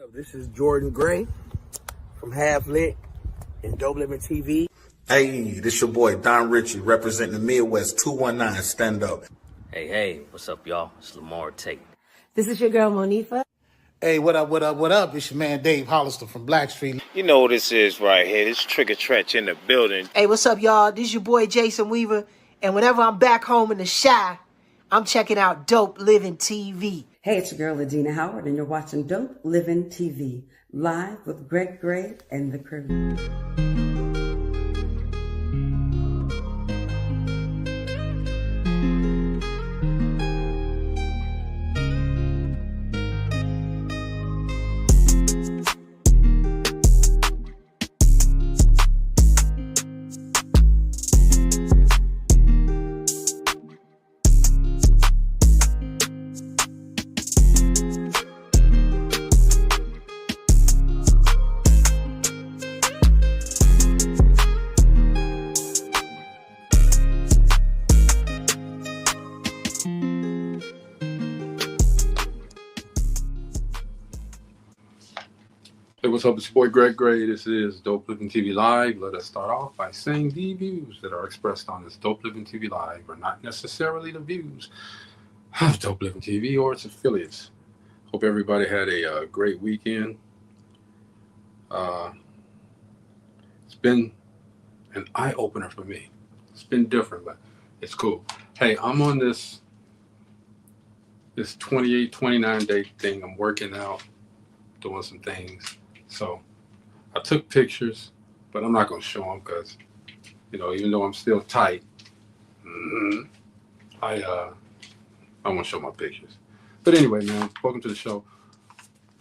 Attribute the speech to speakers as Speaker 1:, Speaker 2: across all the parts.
Speaker 1: This is Jordan Gray from Half Lit and DopelivenTV.
Speaker 2: Hey, this your boy Don Ritchie representing the Midwest 219 Stand Up.
Speaker 3: Hey, what's up, y'all? It's Lamar Tate.
Speaker 4: This is your girl, Monifa.
Speaker 5: Hey, what up? It's your man, Dave Hollister from Blackstreet.
Speaker 6: You know what this is right here. This Trigger Trench in the building.
Speaker 7: Hey, what's up, y'all? This is your boy, Jason Weaver. And whenever I'm back home in the Chi, I'm checking out Dope Living TV.
Speaker 4: Hey, it's your girl, Adina Howard, and you're watching Dope Living TV, live with Greg Gray and the crew.
Speaker 8: Hey, what's up? It's your boy Greg Gray. This is Dope Living TV Live. Let us start off by saying the views that are expressed on this Dope Living TV Live are not necessarily the views of Dope Living TV or its affiliates. Hope everybody had a great weekend. It's been an eye-opener for me. It's been different, but it's cool. Hey, I'm on this 28, 29-day thing. I'm working out, doing some things. So I took pictures, but I'm not going to show them because, even though I'm still tight, I won't show my pictures. But anyway, man, welcome to the show.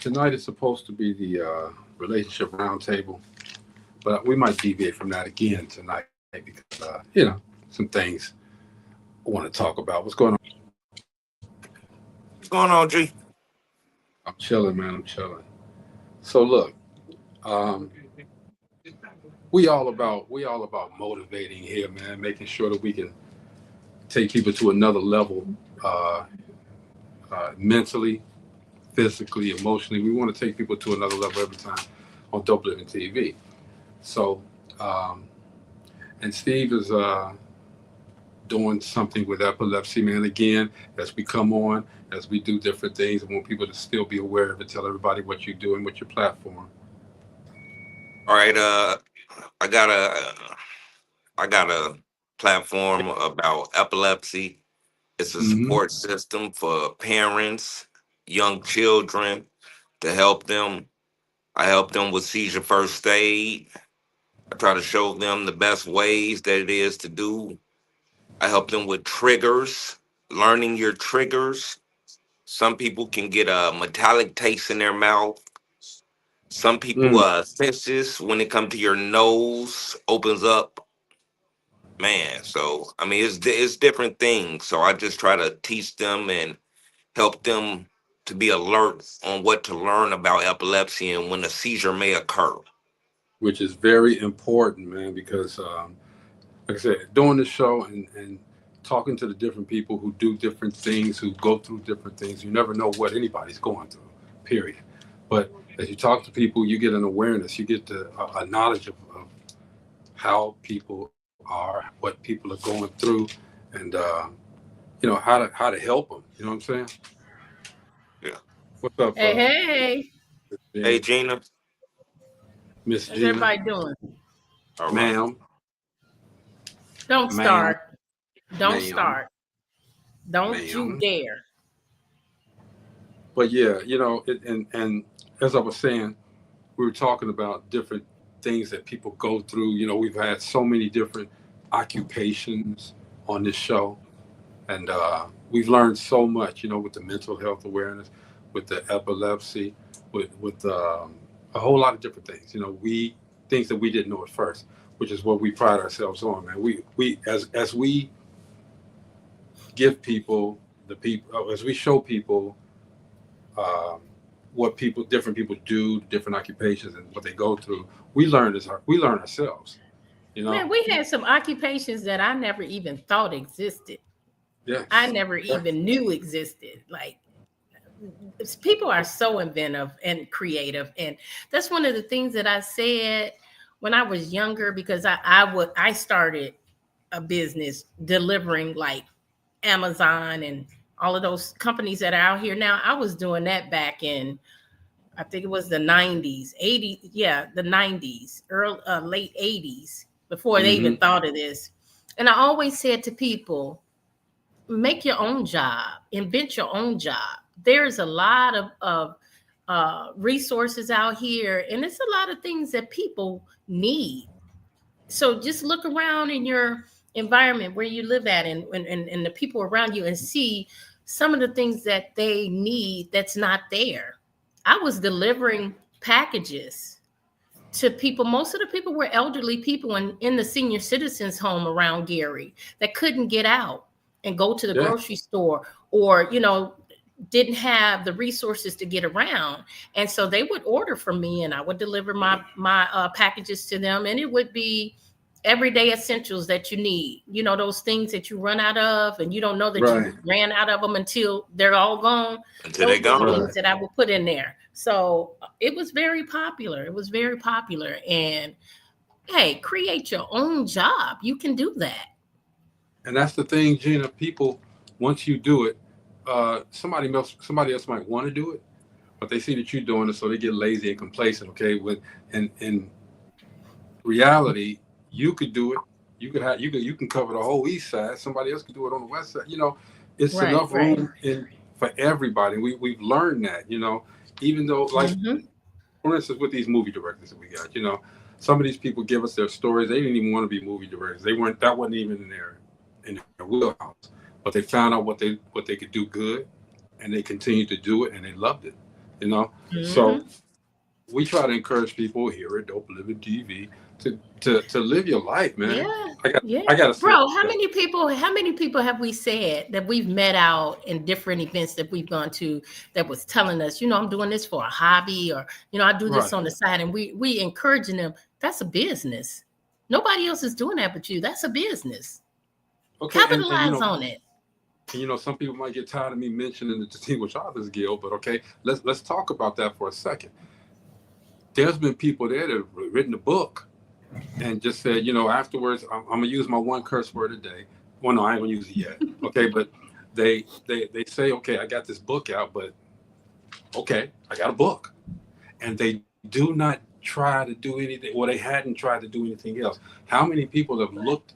Speaker 8: Tonight is supposed to be the Relationship Roundtable, but we might deviate from that again tonight because, some things I want to talk about. What's going on?
Speaker 2: What's going on, G?
Speaker 8: I'm chilling, man. I'm chilling. So look, we all about motivating here, man, making sure that we can take people to another level, mentally, physically, emotionally. We want to take people to another level every time on Dope Living TV. So, and Steve is doing something with epilepsy, man. Again, as we come on, as we do different things, I want people to still be aware of it. Tell everybody what you're doing with your platform.
Speaker 2: All right, I got a platform about epilepsy. It's a support system for parents, young children, to help them. I help them with seizure first aid. I try to show them the best ways that it is to do. I help them with triggers, learning your triggers. Some people can get a metallic taste in their mouth. Some people senses when it comes to your nose opens up. Man, so I mean it's different things. So I just try to teach them and help them to be alert on what to learn about epilepsy and when a seizure may occur.
Speaker 8: Which is very important, man, because like I said, doing the show and talking to the different people who do different things, who go through different things, you never know what anybody's going through, period. But as you talk to people, you get an awareness, you get a knowledge of how people are, what people are going through, and how to help them. You know what I'm saying?
Speaker 2: Yeah.
Speaker 8: What's up?
Speaker 9: Hey.
Speaker 2: Hey, Gina.
Speaker 8: Miss
Speaker 9: How's
Speaker 8: Gina.
Speaker 9: everybody doing?
Speaker 2: All right.
Speaker 8: Ma'am.
Speaker 9: Don't
Speaker 8: Ma'am.
Speaker 9: start. Don't
Speaker 8: Ma'am.
Speaker 9: start. Don't
Speaker 8: Ma'am.
Speaker 9: you dare.
Speaker 8: But yeah, and as I was saying, we were talking about different things that people go through. We've had so many different occupations on this show, and we've learned so much, with the mental health awareness, with the epilepsy, with a whole lot of different things. Things that we didn't know at first, which is what we pride ourselves on, man. We as we give people as we show people what different people do, different occupations, and what they go through. We learn ourselves.
Speaker 9: Man, we had some occupations that I never even thought existed.
Speaker 8: Yeah.
Speaker 9: I never even knew existed. Like people are so inventive and creative, and that's one of the things that I said when I was younger, because I started a business delivering like Amazon and all of those companies that are out here now. I was doing that back in, I think it was the 90s, 80s, yeah, the 90s, early late 80s, before they even thought of this. And I always said to people, make your own job, invent your own job. There's a lot of resources out here, and it's a lot of things that people need. So just look around in your environment where you live at, and the people around you, and see some of the things that they need that's not there. I was delivering packages to people. Most of the people were elderly people in the senior citizens home around Gary that couldn't get out and go to the grocery store, or, didn't have the resources to get around. And so they would order from me, and I would deliver my packages to them. And it would be everyday essentials that you need, those things that you run out of, and you don't know that you ran out of them until they're all gone.
Speaker 2: Until
Speaker 9: Those
Speaker 2: they're gone.
Speaker 9: are things that I would put in there. So it was very popular. And hey, create your own job. You can do that.
Speaker 8: And that's the thing, Gina. People, once you do it, somebody else might want to do it, but they see that you're doing it, so they get lazy and complacent. Okay, in reality, you could do it. You can cover the whole east side. Somebody else could do it on the west side. It's enough room for everybody. We've learned that. Even though, like, for instance, with these movie directors that we got, some of these people give us their stories. They didn't even want to be movie directors. That wasn't even in their wheelhouse. But they found out what they could do good, and they continued to do it, and they loved it. So we try to encourage people here at Dope Living TV to live your life, man.
Speaker 9: Yeah.
Speaker 8: I gotta say,
Speaker 9: bro, how many people have we said that we've met out in different events that we've gone to that was telling us, I'm doing this for a hobby, or I do this on the side, and we encouraging them. That's a business. Nobody else is doing that but you. That's a business. Okay, capitalize on it.
Speaker 8: And some people might get tired of me mentioning the Distinguished Authors Guild, but okay, let's talk about that for a second. There's been people there that have written a book and just said, afterwards, I'm gonna use my one curse word a day. Well, no, I ain't gonna use it yet. Okay, but they say, okay, I got this book out, but okay, I got a book, and they do not try to do anything. Well, they hadn't tried to do anything else. How many people have looked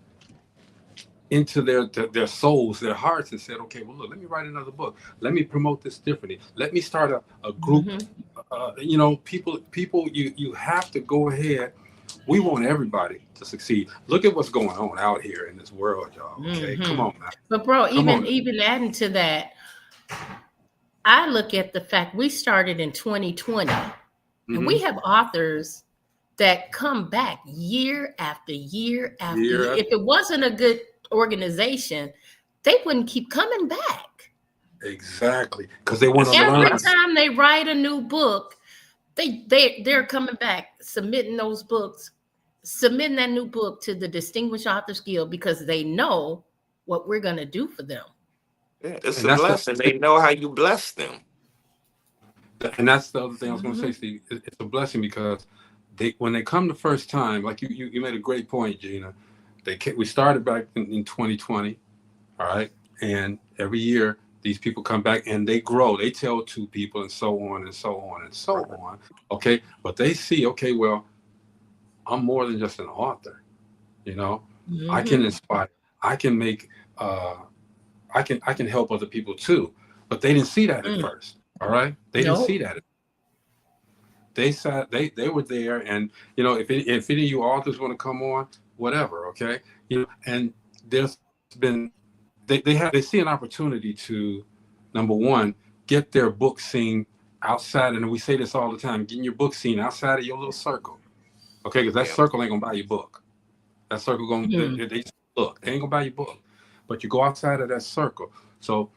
Speaker 8: into their souls, their hearts, and said, okay, well, look, let me write another book. Let me promote this differently. Let me start a group. People, you have to go ahead. We want everybody to succeed. Look at what's going on out here in this world, y'all. Okay, come on, man.
Speaker 9: But bro, even adding to that, I look at the fact we started in 2020, and we have authors that come back year after year after year. If it wasn't a good organization, they wouldn't keep coming back.
Speaker 8: Exactly, because they want to learn.
Speaker 9: Every time they write a new book, they're coming back, submitting that new book to the Distinguished Authors Guild, because they know what we're going to do for them.
Speaker 2: Yeah, it's a blessing. They know how you bless them.
Speaker 8: And that's the other thing I was going to say, Steve. It's a blessing because when they come the first time, like you made a great point, Gina. We started back in 2020, all right? And every year, these people come back and they grow. They tell 2 people and so on and so on and so on, okay? But they see, okay, well, I'm more than just an author, I can inspire. I can make, I can help other people too. But they didn't see that at first, all right? They didn't see that. They sat, they were there, and if any of you authors want to come on, whatever, okay, and there's been they see an opportunity to, number one, get their book seen outside, and we say this all the time, getting your book seen outside of your little circle, okay, because that circle ain't gonna buy your book. That circle gonna they look, they ain't gonna buy your book, but you go outside of that circle. So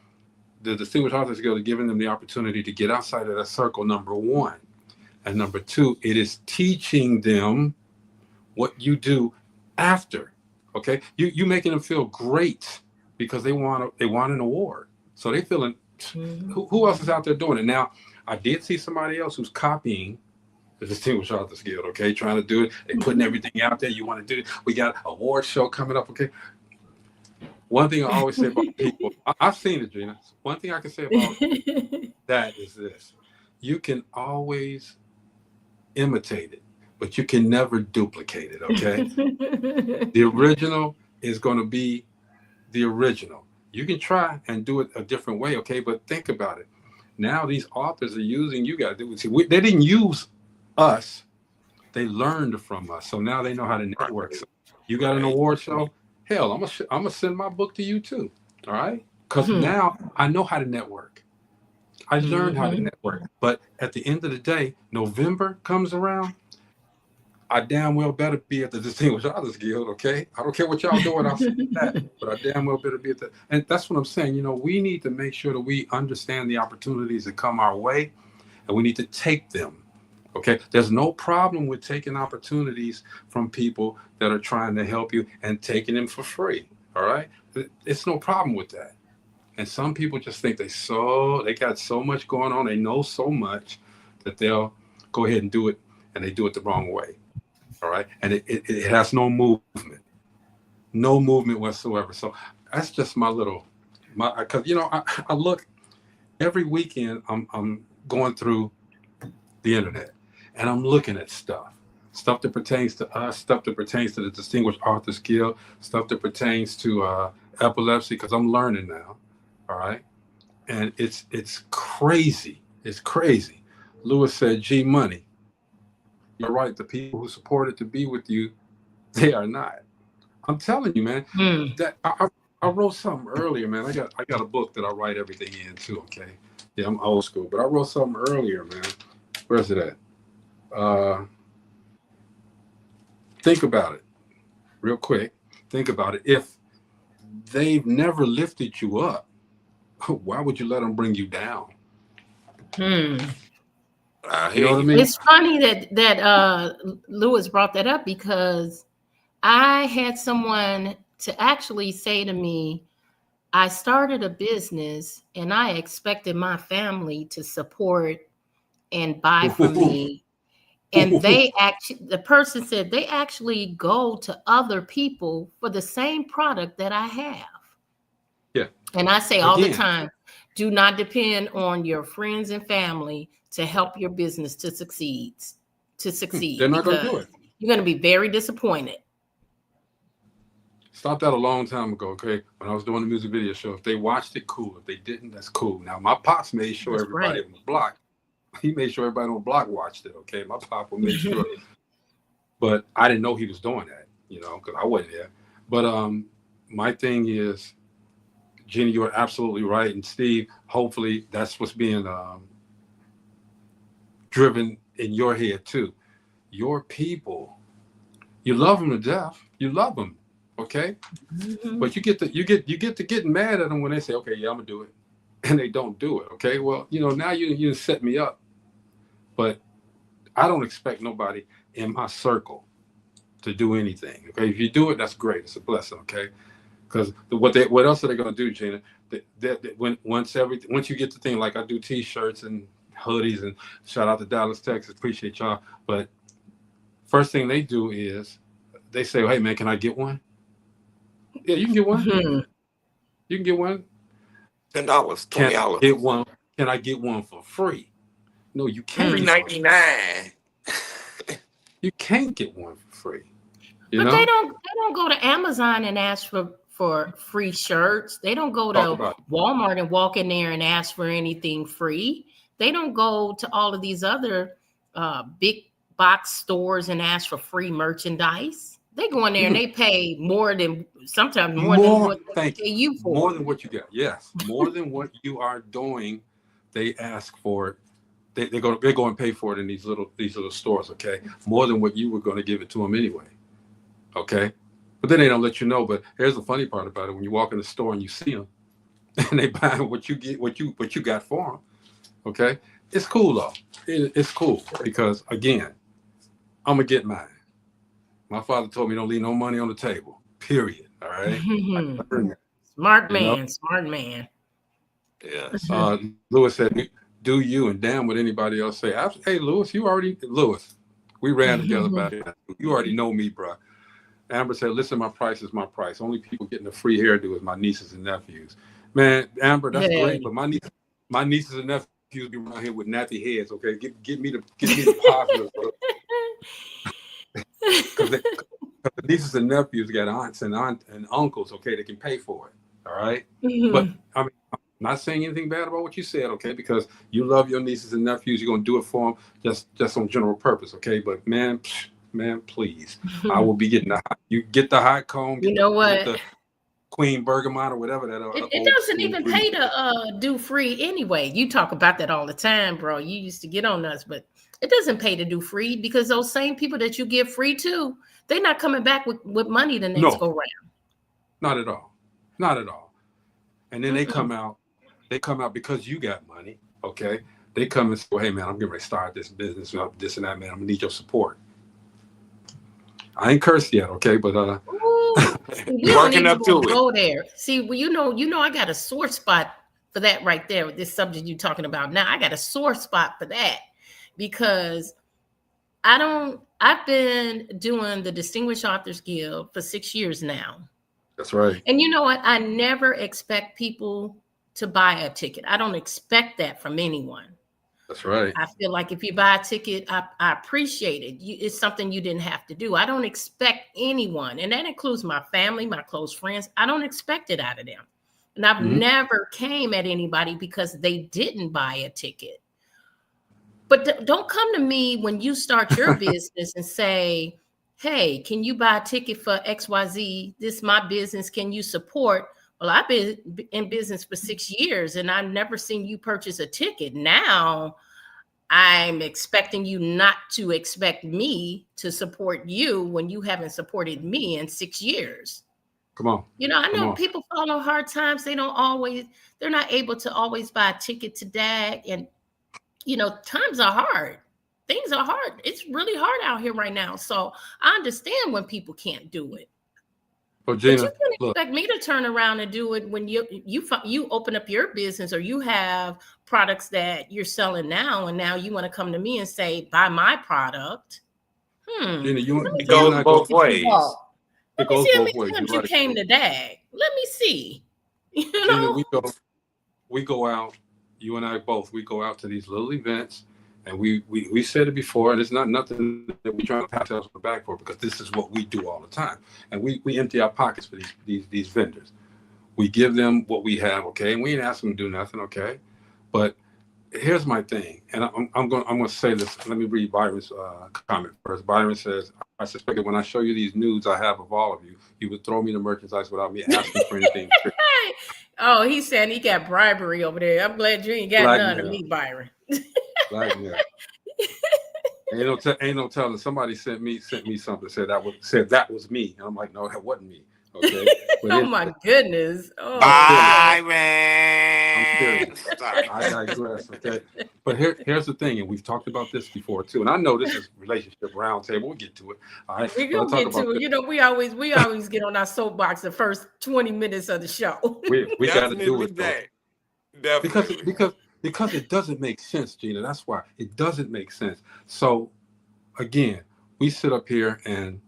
Speaker 8: the Distinguished Authors Guild is giving them the opportunity to get outside of that circle, number one. And number two, it is teaching them what you do after. Okay, you making them feel great because they want an award. So they feeling Who else is out there doing it? Now, I did see somebody else who's copying the Distinguished Authors Guild, okay, trying to do it. They're putting everything out there. You want to do it. We got an award show coming up, okay? One thing I always say about people, I've seen it, Gina. One thing I can say about that is this. You can always imitate it, but you can never duplicate it, okay? The original is going to be the original. You can try and do it a different way, okay? But think about it. Now these authors are using you guys. They didn't use us. They learned from us. So now they know how to network. So you got an award show? Hell, I'm gonna send my book to you too. All right? Because now I know how to network. I learned how to network. But at the end of the day, November comes around, I damn well better be at the Distinguished Authors Guild, okay? I don't care what y'all doing, I'll say that. But I damn well better be at that. And that's what I'm saying. You know, we need to make sure that we understand the opportunities that come our way, and we need to take them. Okay, there's no problem with taking opportunities from people that are trying to help you and taking them for free. All right, it's no problem with that. And some people just think they got so much going on, they know so much that they'll go ahead and do it, and they do it the wrong way. All right, and it has no movement whatsoever. So that's just because you know I look every weekend. I'm going through the internet. And I'm looking at stuff that pertains to us, stuff that pertains to the Distinguished Authors Guild, stuff that pertains to epilepsy, because I'm learning now, all right? And it's crazy. It's crazy. Lewis said, G Money. You're right. The people who supported to be with you, they are not. I'm telling you, man. That I wrote something earlier, man. I got a book that I write everything in too. Okay. Yeah, I'm old school, but I wrote something earlier, man. Where's it at? Think about it real quick. Think about it. If they've never lifted you up, why would you let them bring you down? You know what I mean?
Speaker 9: It's funny that Lewis brought that up, because I had someone to actually say to me, I started a business and I expected my family to support and buy from me. And the person said they actually go to other people for the same product that I have.
Speaker 8: Yeah.
Speaker 9: And I say all the time, do not depend on your friends and family to help your business to succeed.
Speaker 8: They're not going to do it.
Speaker 9: You're going to be very disappointed.
Speaker 8: Stopped that a long time ago, okay? When I was doing the music video show. If they watched it, cool. If they didn't, that's cool. Now, my pops made sure everybody on the block, he made sure everybody on the block watched it, okay? My papa made sure. But I didn't know he was doing that, you know, because I wasn't there. But my thing is, Jenny, you're absolutely right. And Steve, hopefully that's what's being driven in your head too. Your people, you love them to death. You love them, okay? But you get to getting mad at them when they say, okay, yeah, I'm gonna do it, and they don't do it. Okay, well, you know, now you set me up, but I don't expect nobody in my circle to do anything. Okay, if you do it, that's great. It's a blessing. Okay, because what else are they gonna do, Gina? Once you get the thing, like I do T-shirts and hoodies, and shout out to Dallas, Texas, appreciate y'all. But first thing they do is they say, hey man, can I get one? Yeah, you can get one. You can get one.
Speaker 2: $10, $20.
Speaker 8: Can I get one? Can I get one for free? No, you can't.
Speaker 2: $3.99.
Speaker 8: You can't get one for free. You
Speaker 9: but
Speaker 8: know?
Speaker 9: they don't go to Amazon and ask for free shirts. They don't go to Walmart and walk in there and ask for anything free. They don't go to all of these other big box stores and ask for free merchandise. They go in there and they pay sometimes more than what they pay you for.
Speaker 8: More than what you get. Yes. More than what you are doing, they ask for it. They go and pay for it in these little stores, okay? More than what you were going to give it to them anyway. Okay? But then they don't let you know. But here's the funny part about it. When you walk in the store and you see them and they buy what you got for them, okay? It's cool though. It's cool because again, I'm gonna get mine. My father told me don't leave no money on the table. Period. All right.
Speaker 9: Smart man.
Speaker 2: Yes.
Speaker 8: Lewis said, "Do you?" And damn what anybody else say. Hey, Lewis, Lewis. We ran together back then. You already know me, bro. Amber said, "Listen, my price is my price. Only people getting a free hairdo is my nieces and nephews." Man, Amber, that's great, but my nieces and nephews be around here with nappy heads. Okay, get me the positive, because the nieces and nephews got aunts and uncles. Okay, they can pay for it. All right, but I mean, I'm not saying anything bad about what you said. Okay, because you love your nieces and nephews, you're gonna do it for them just on general purpose. Okay, but man, please, I will be getting you get the hot comb.
Speaker 9: You know what?
Speaker 8: Get the Queen Bergamot or whatever that.
Speaker 9: It doesn't even pay to do free anyway. You talk about that all the time, bro. You used to get on us, but it doesn't pay to do free because those same people that you give free to, they're not coming back with money the next go round.
Speaker 8: Not at all. Not at all. And then they come out because you got money. Okay. They come and say, well, hey man, I'm getting ready to start this business, this and that, man. I'm gonna need your support. I ain't cursed yet, okay, but
Speaker 9: we working up to it. Go there. See, well, you know, I got a sore spot for that right there with this subject you're talking about. Now I got a sore spot for that because I've been doing the Distinguished Authors Guild for 6 years now.
Speaker 8: That's right.
Speaker 9: And you know what? I never expect people to buy a ticket. I don't expect that from anyone.
Speaker 8: That's right.
Speaker 9: I feel like if you buy a ticket, I appreciate it. It's something you didn't have to do. I don't expect anyone, and that includes my family, my close friends. I don't expect it out of them. And I've never came at anybody because they didn't buy a ticket. But don't come to me when you start your business and say, hey, can you buy a ticket for XYZ? This is my business. Can you support? Well, I've been in business for 6 years and I've never seen you purchase a ticket. Now I'm expecting you not to expect me to support you when you haven't supported me in 6 years.
Speaker 8: Come on.
Speaker 9: You know, I know people fall on hard times. They're not able to always buy a ticket to DAG. And, you know, times are hard. Things are hard. It's really hard out here right now. So I understand when people can't do it.
Speaker 8: Well, Gina,
Speaker 9: but you can expect me to turn around and do it when you open up your business or you have products that you're selling now, and now you want to come to me and say, buy my product.
Speaker 8: Gina,
Speaker 2: it goes both ways.
Speaker 9: Let me see how many times you came to DAG. Let me see. You know,
Speaker 8: Gina, we go out. You and I both. We go out to these little events. And we said it before, and it's not nothing that we're trying to pat ourselves on the back for, because this is what we do all the time. And we empty our pockets for these vendors. We give them what we have, okay? And we ain't ask them to do nothing, okay? But here's my thing, and I'm going to say this. Let me read Byron's comment first. Byron says, I suspect that when I show you these nudes I have of all of you, you would throw me the merchandise without me asking for anything.
Speaker 9: Oh, he's saying he got bribery over there. I'm glad you ain't got none of me, Byron.
Speaker 8: Ain't no telling. Somebody sent me something, said that was me, and I'm like, no, that wasn't me. Okay.
Speaker 9: Oh my goodness. Oh,
Speaker 2: Byron.
Speaker 8: I digress. Okay. But here's the thing, and we've talked about this before too. And I know this is Relationship Roundtable. We'll get to it. All right.
Speaker 9: We're gonna get to it. You know, we always get on our soapbox the first 20 minutes of the show.
Speaker 8: We got to do it.
Speaker 2: Definitely.
Speaker 8: Because it doesn't make sense, Gina. That's why it doesn't make sense. So again, we sit up here and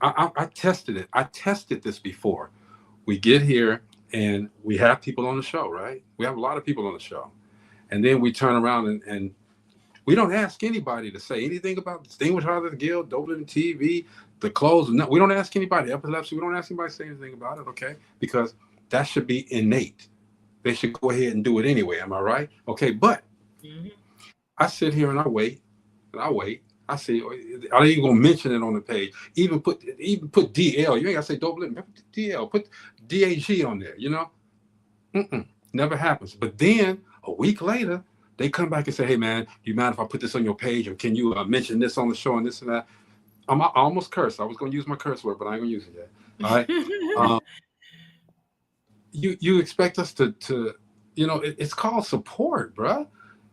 Speaker 8: I tested it. I tested this before. We get here and we have people on the show, right? We have a lot of people on the show. And then we turn around and we don't ask anybody to say anything about Distinguished Authors Guild, DopelivenTV, the clothes. No, we don't ask anybody. Epilepsy, we don't ask anybody to say anything about it, okay? Because that should be innate. They should go ahead and do it anyway. Am I right? Okay, but I sit here and I wait. I see. I ain't gonna mention it on the page. Even put DL. You ain't gotta say Dopelinvent. Put DL. Put DAG on there. You know, never happens. But then a week later, they come back and say, "Hey, man, do you mind if I put this on your page, or can you mention this on the show and this and that?" I almost cursed. I was gonna use my curse word, but I ain't gonna use it yet. All right. You expect us to you know, it's called support, bruh.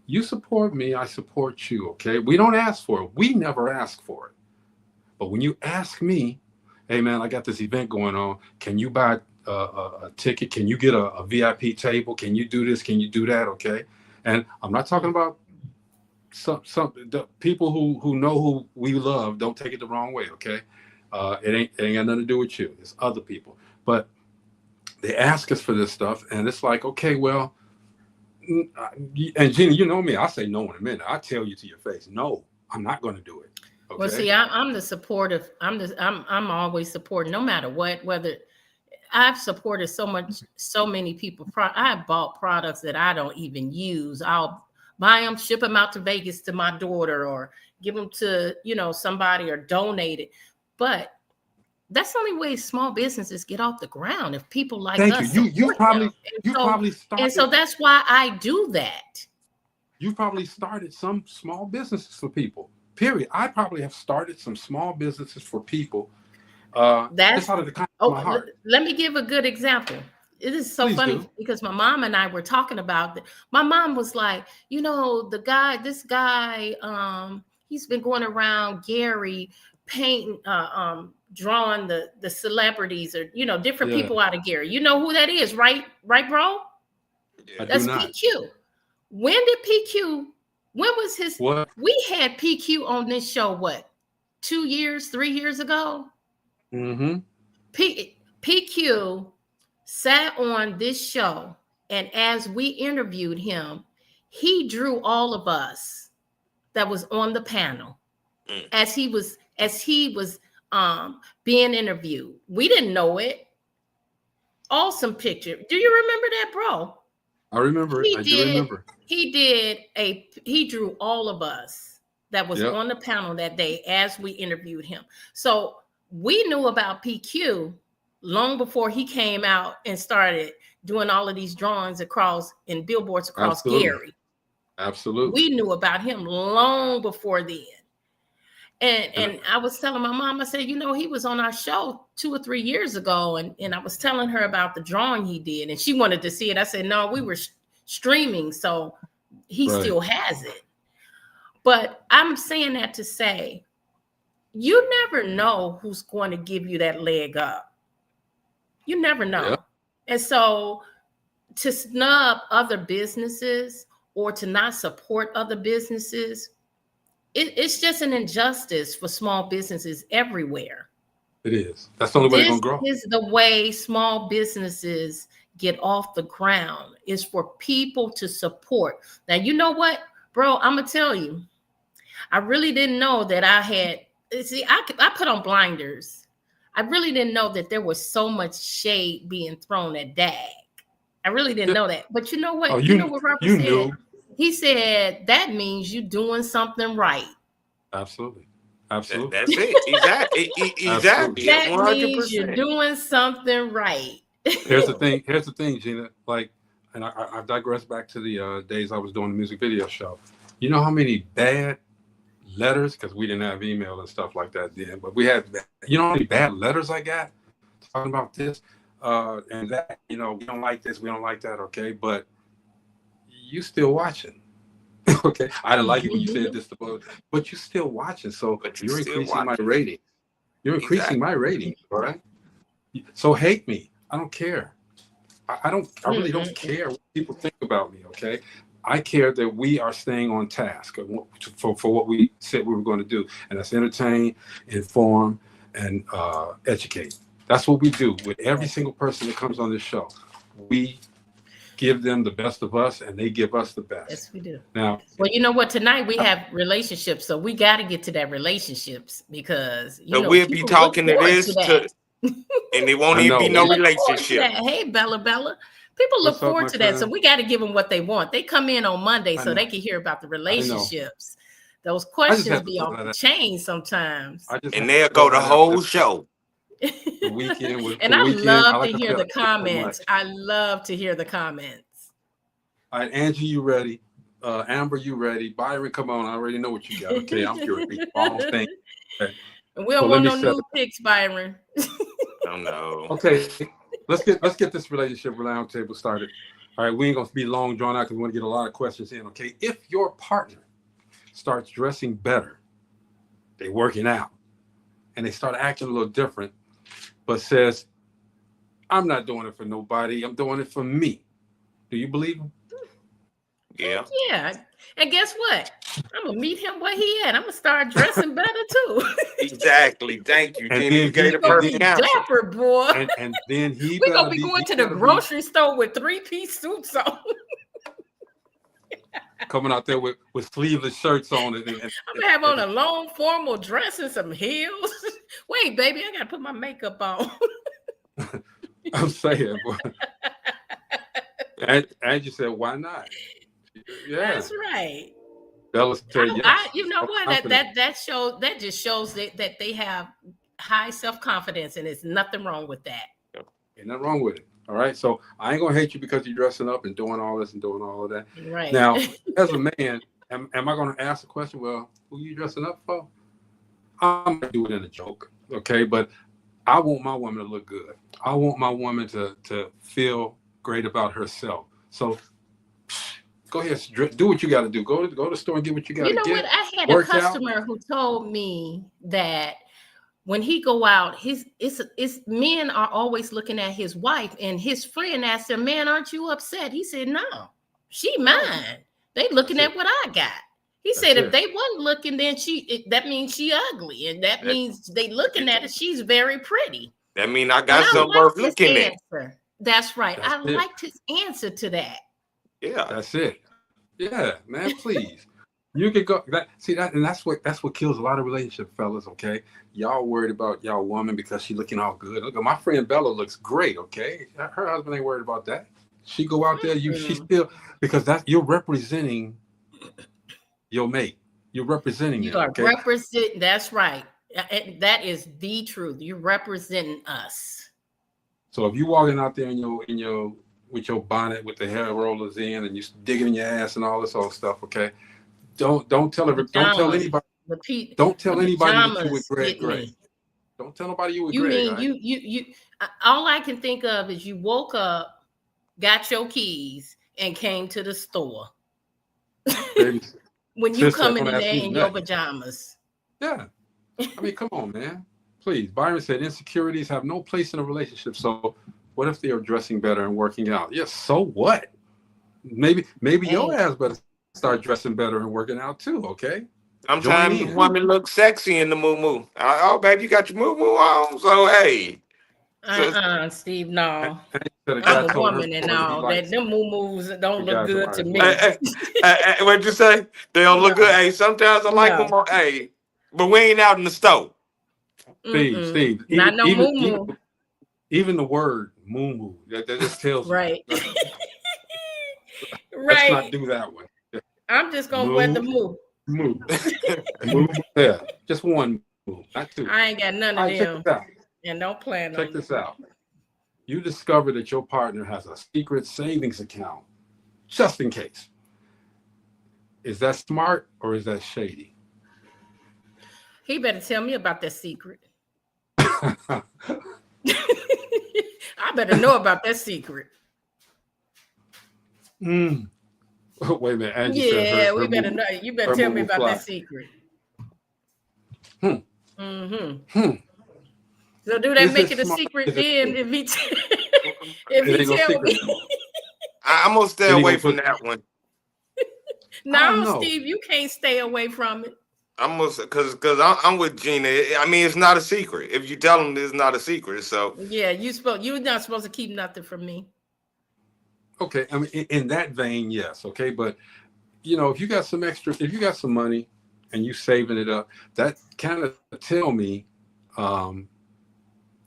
Speaker 8: You support me, I support you, okay? We don't ask for it. We never ask for it. But when you ask me, hey man, I got this event going on, can you buy a ticket? Can you get a VIP table? Can you do this? Can you do that? Okay. And I'm not talking about some the people who know who we love. Don't take it the wrong way. Okay. It ain't got nothing to do with you. It's other people. But they ask us for this stuff, and it's like, okay, well, and Gina, you know me. I say no in a minute. I tell you to your face, no, I'm not going to do it. Okay?
Speaker 9: Well, see, I'm the supportive. I'm always supporting, no matter what. Whether I've supported so many people. I have bought products that I don't even use. I'll buy them, ship them out to Vegas to my daughter, or give them to somebody, or donate it. But that's the only way small businesses get off the ground, if people like us.
Speaker 8: You probably started,
Speaker 9: and so that's why I do that.
Speaker 8: You probably started some small businesses for people. Period. I probably have started some small businesses for people. That's out of the kindness of my heart.
Speaker 9: Let me give a good example. It is so funny because my mom and I were talking about that. My mom was like, this guy, he's been going around Gary painting, drawing the celebrities, or different people out of Gary. You know who that is, right, bro? That's PQ. When was his?
Speaker 8: What?
Speaker 9: We had PQ on this show, what, 2 years, 3 years ago?
Speaker 8: Mm-hmm.
Speaker 9: PQ sat on this show, and as we interviewed him, he drew all of us that was on the panel as he was being interviewed. We didn't know it. Awesome picture. Do you remember that, bro?
Speaker 8: I remember it. I do remember.
Speaker 9: He drew all of us that was on the panel that day as we interviewed him. So we knew about PQ long before he came out and started doing all of these drawings in billboards across Gary.
Speaker 8: Absolutely.
Speaker 9: We knew about him long before then. And I was telling my mom, I said, he was on our show 2 or 3 years ago. And I was telling her about the drawing he did, and she wanted to see it. I said, no, we were streaming, so he still has it. But I'm saying that to say, you never know who's going to give you that leg up. You never know. Yeah. And so to snub other businesses or to not support other businesses, it's just an injustice for small businesses everywhere.
Speaker 8: It is. That's the only way they're going to grow.
Speaker 9: This is the way small businesses get off the ground, is for people to support. Now, you know what, bro? I'm going to tell you, I really didn't know that I put on blinders. I really didn't know that there was so much shade being thrown at Dag. I really didn't know that. But you know what?
Speaker 8: Oh,
Speaker 9: you know what Robert said?
Speaker 8: Knew.
Speaker 9: He said that means you're doing something right.
Speaker 8: Absolutely.
Speaker 2: That's it. Exactly.
Speaker 9: That
Speaker 2: 100%.
Speaker 9: means you're doing something right.
Speaker 8: Here's the thing, Gina. And I digress back to the days I was doing the music video show. You know how many bad letters, because we didn't have email and stuff like that then, but we had, how many bad letters I got talking about this and that, we don't like this, we don't like that, okay? But you still watching. Okay, I didn't like it when you said this, but you're still watching, so you're increasing my rating. You're increasing my rating, all right? So hate me. I don't care. I really don't care what people think about me, okay? I care that we are staying on task for what we said we were going to do, and that's entertain, inform, and educate. That's what we do with every single person that comes on this show. We give them the best of us, and they give us the best.
Speaker 9: Yes, we do.
Speaker 8: Now,
Speaker 9: well, you know what? Tonight we have relationships, so we got to get to that relationships, because
Speaker 2: we'll be talking to this, and it won't even be no relationship.
Speaker 9: Hey, Bella, people look forward to that, so we got to give them what they want. They come in on Monday so they can hear about the relationships. Those questions be off the chain sometimes,
Speaker 2: and they'll go the whole show.
Speaker 8: The weekend
Speaker 9: and I love to hear the comments. I love to hear the comments.
Speaker 8: All right, Angie, you ready? Amber, you ready? Byron, come on. I already know what you got. Okay, I'm curious. Almost thing. Okay.
Speaker 9: And we don't want no new picks, Byron.
Speaker 2: Oh no.
Speaker 8: Okay, let's get this relationship roundtable started. All right, we ain't gonna be long drawn out because we want to get a lot of questions in. Okay, if your partner starts dressing better, they working out, and they start acting a little different, but says, I'm not doing it for nobody. I'm doing it for me. Do you believe him?
Speaker 2: Yeah.
Speaker 9: Yeah. And guess what? I'm gonna meet him where he at. I'm gonna start dressing better too.
Speaker 2: Exactly. Thank you,
Speaker 8: And
Speaker 2: Gina.
Speaker 8: then
Speaker 2: You gave
Speaker 8: he
Speaker 2: the
Speaker 8: and
Speaker 9: Gonna
Speaker 8: then
Speaker 2: perfect
Speaker 9: be
Speaker 2: answer.
Speaker 9: dapper, boy.
Speaker 8: and then he
Speaker 9: We
Speaker 8: better
Speaker 9: gonna be
Speaker 8: be
Speaker 9: going
Speaker 8: he
Speaker 9: to the
Speaker 8: better be
Speaker 9: grocery store with 3-piece suits on.
Speaker 8: coming out there with sleeveless shirts on and
Speaker 9: I'm gonna have on a long formal dress and some heels. Wait, baby, I gotta put my makeup on.
Speaker 8: I'm saying, boy. And you said, why not? Yeah.
Speaker 9: That's right.
Speaker 8: Bella said yes.
Speaker 9: You know
Speaker 8: I'm
Speaker 9: what?
Speaker 8: confident.
Speaker 9: That just shows that they have high self-confidence, and there's nothing wrong with that.
Speaker 8: Ain't nothing wrong with it. All right. So I ain't gonna hate you because you're dressing up and doing all this and doing all of that.
Speaker 9: Right.
Speaker 8: Now, as a man, am I gonna ask the question, well, who you dressing up for? I'm gonna do it in a joke, okay? But I want my woman to look good. I want my woman to feel great about herself. So go ahead, do what you got to do. Go to the store and get what you got to
Speaker 9: You know
Speaker 8: get.
Speaker 9: what? I had
Speaker 8: Work
Speaker 9: a customer who told me that when he go out, it's men are always looking at his wife, and his friend asked him, "Man, aren't you upset?" He said, "No, she mine. They looking at what I got." He said, "If they wasn't looking, then that means she ugly, and that means they looking at it. She's very pretty."
Speaker 2: That mean I
Speaker 9: And
Speaker 2: got
Speaker 9: I
Speaker 2: something
Speaker 9: liked
Speaker 2: worth
Speaker 9: his
Speaker 2: looking at.
Speaker 9: answer. That's right.
Speaker 8: That's
Speaker 9: I
Speaker 8: it.
Speaker 9: liked his answer to that.
Speaker 2: Yeah.
Speaker 8: That's it. Yeah, man, please. You can go and that's what kills a lot of relationships, fellas, okay? Y'all worried about y'all woman because she looking all good. Look, my friend Bella looks great, okay? Her husband ain't worried about that. She go out there, she still, because you're representing your mate. You're representing
Speaker 9: You
Speaker 8: them,
Speaker 9: are
Speaker 8: okay?
Speaker 9: representing. That's right. That is the truth. You're representing us.
Speaker 8: So if you walking out there in your with your bonnet with the hair rollers in and you digging in your ass and all this old stuff, okay? Don't tell anybody don't tell anybody that you with Greg Gray. Don't tell nobody you with
Speaker 9: You
Speaker 8: Greg.
Speaker 9: mean
Speaker 8: Right?
Speaker 9: you all I can think of is you woke up, got your keys, and came to the store.
Speaker 8: Baby,
Speaker 9: When you
Speaker 8: sister,
Speaker 9: coming
Speaker 8: don't
Speaker 9: in
Speaker 8: ask
Speaker 9: there
Speaker 8: me
Speaker 9: in your
Speaker 8: nothing.
Speaker 9: pajamas.
Speaker 8: Yeah. I mean, come on, man. Please. Byron said insecurities have no place in a relationship. So what if they are dressing better and working out? Yes, so what? Maybe your ass better start dressing better and working out too, okay?
Speaker 2: Sometimes the woman looks sexy in the moo-moo. Oh, baby, you got your moo-moo on. So hey.
Speaker 9: Steve, no.
Speaker 8: I'm
Speaker 9: a woman and all that. Them moo-moos don't look good to me.
Speaker 2: What'd you say? They don't look good. Hey, sometimes I like them. Hey, but we ain't out in the store.
Speaker 8: Steve.
Speaker 9: Not no moo-moo.
Speaker 8: Even the word moo-moo, that just tells
Speaker 9: right.
Speaker 8: you.
Speaker 9: Right.
Speaker 8: Let's not do that one.
Speaker 9: I'm just gonna wear the moo.
Speaker 8: Moo. Moo. Yeah. Just one moo, not two.
Speaker 9: I ain't got none of them.
Speaker 8: Check this out.
Speaker 9: And don't plan on
Speaker 8: Check this out. You discover that your partner has a secret savings account, just in case. Is that smart or is that shady?
Speaker 9: He better tell me about that secret. I better know about that secret.
Speaker 8: Wait a minute. Angie
Speaker 9: yeah,
Speaker 8: said
Speaker 9: we better know. You better tell me about that secret. So do they make it a secret then if he tell me?
Speaker 2: I'm gonna stay away from that one.
Speaker 9: No, Steve, you can't stay away from it.
Speaker 2: I'm because I'm with Gina. I mean, it's not a secret. If you tell them it's not a secret, so
Speaker 9: yeah, you're not supposed to keep nothing from me.
Speaker 8: Okay, I mean, in that vein, yes. Okay, but if you got some money, and you saving it up, that kind of tell me, and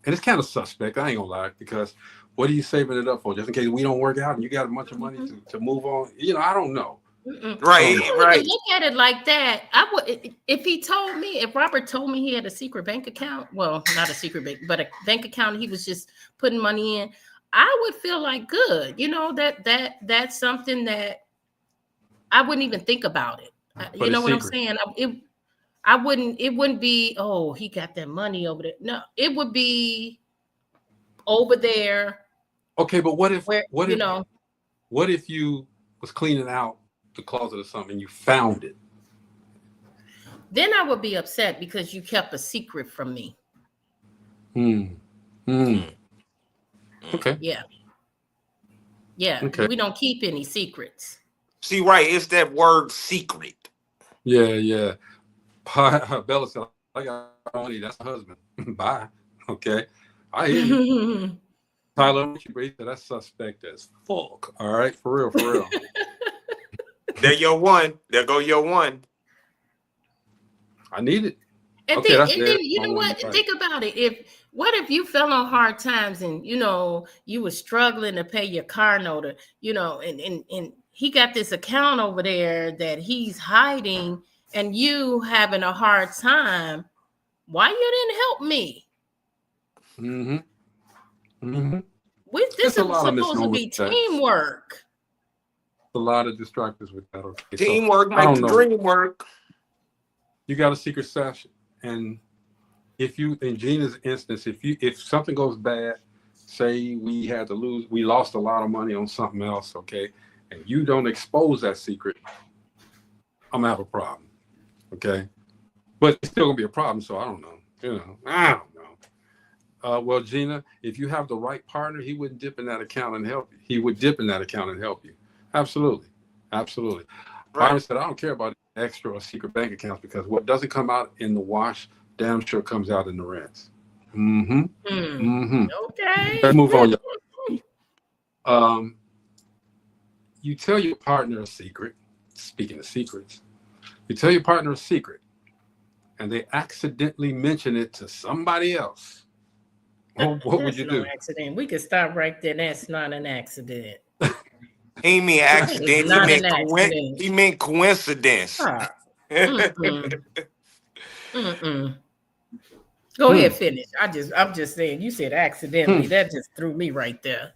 Speaker 8: it's kind of suspect. I ain't gonna lie, because what are you saving it up for? Just in case we don't work out and you got a bunch of money to move on. I don't know.
Speaker 2: Right.
Speaker 9: Look at it like that. I would if Robert told me he had a secret bank account. Well, not a secret bank, but a bank account. He was just putting money in. I would feel like good. That's something that I wouldn't even think about it. You know what I'm saying? It wouldn't be, oh, he got that money over there. No, it would be over there.
Speaker 8: Okay, but what if you was cleaning out the closet or something and you found it?
Speaker 9: Then I would be upset because you kept a secret from me.
Speaker 8: Okay.
Speaker 9: Yeah. Yeah.
Speaker 8: Okay.
Speaker 9: We don't keep any secrets.
Speaker 2: See, right? It's that word secret.
Speaker 8: Yeah. Bella said, I got money. That's my husband. Bye. Okay. I hear you. Tyler, he said that's suspect as fuck. All right. For real.
Speaker 2: There your one. There go your one.
Speaker 8: I need it.
Speaker 9: And
Speaker 8: Okay,
Speaker 9: then,
Speaker 8: that's
Speaker 9: and
Speaker 8: there.
Speaker 9: then you know what? Think about it. What if you fell on hard times and you were struggling to pay your car note, and he got this account over there that he's hiding, and you having a hard time. Why you didn't help me? This is supposed to be teamwork.
Speaker 8: A lot of distractors with that. Okay,
Speaker 2: teamwork makes the dream work.
Speaker 8: You got a secret session, and in Gina's instance, if something goes bad, say we lost a lot of money on something else, okay, and you don't expose that secret, I'm gonna have a problem, okay, but it's still gonna be a problem. So I don't know. Well, Gina, if you have the right partner, he wouldn't dip in that account and help you. He would dip in that account and help you. Absolutely. Right. Byron said, I don't care about extra or secret bank accounts because what doesn't come out in the wash, damn sure comes out in the rinse.
Speaker 9: Okay.
Speaker 8: Let's move on. You tell your partner a secret. Speaking of secrets, you tell your partner a secret, and they accidentally mention it to somebody else. What would you do?
Speaker 9: Accident. We could stop right there. That's not an accident.
Speaker 2: He mean accident. He meant coincidence.
Speaker 9: Go ahead, finish. I'm just saying. You said accidentally. That just threw me right there.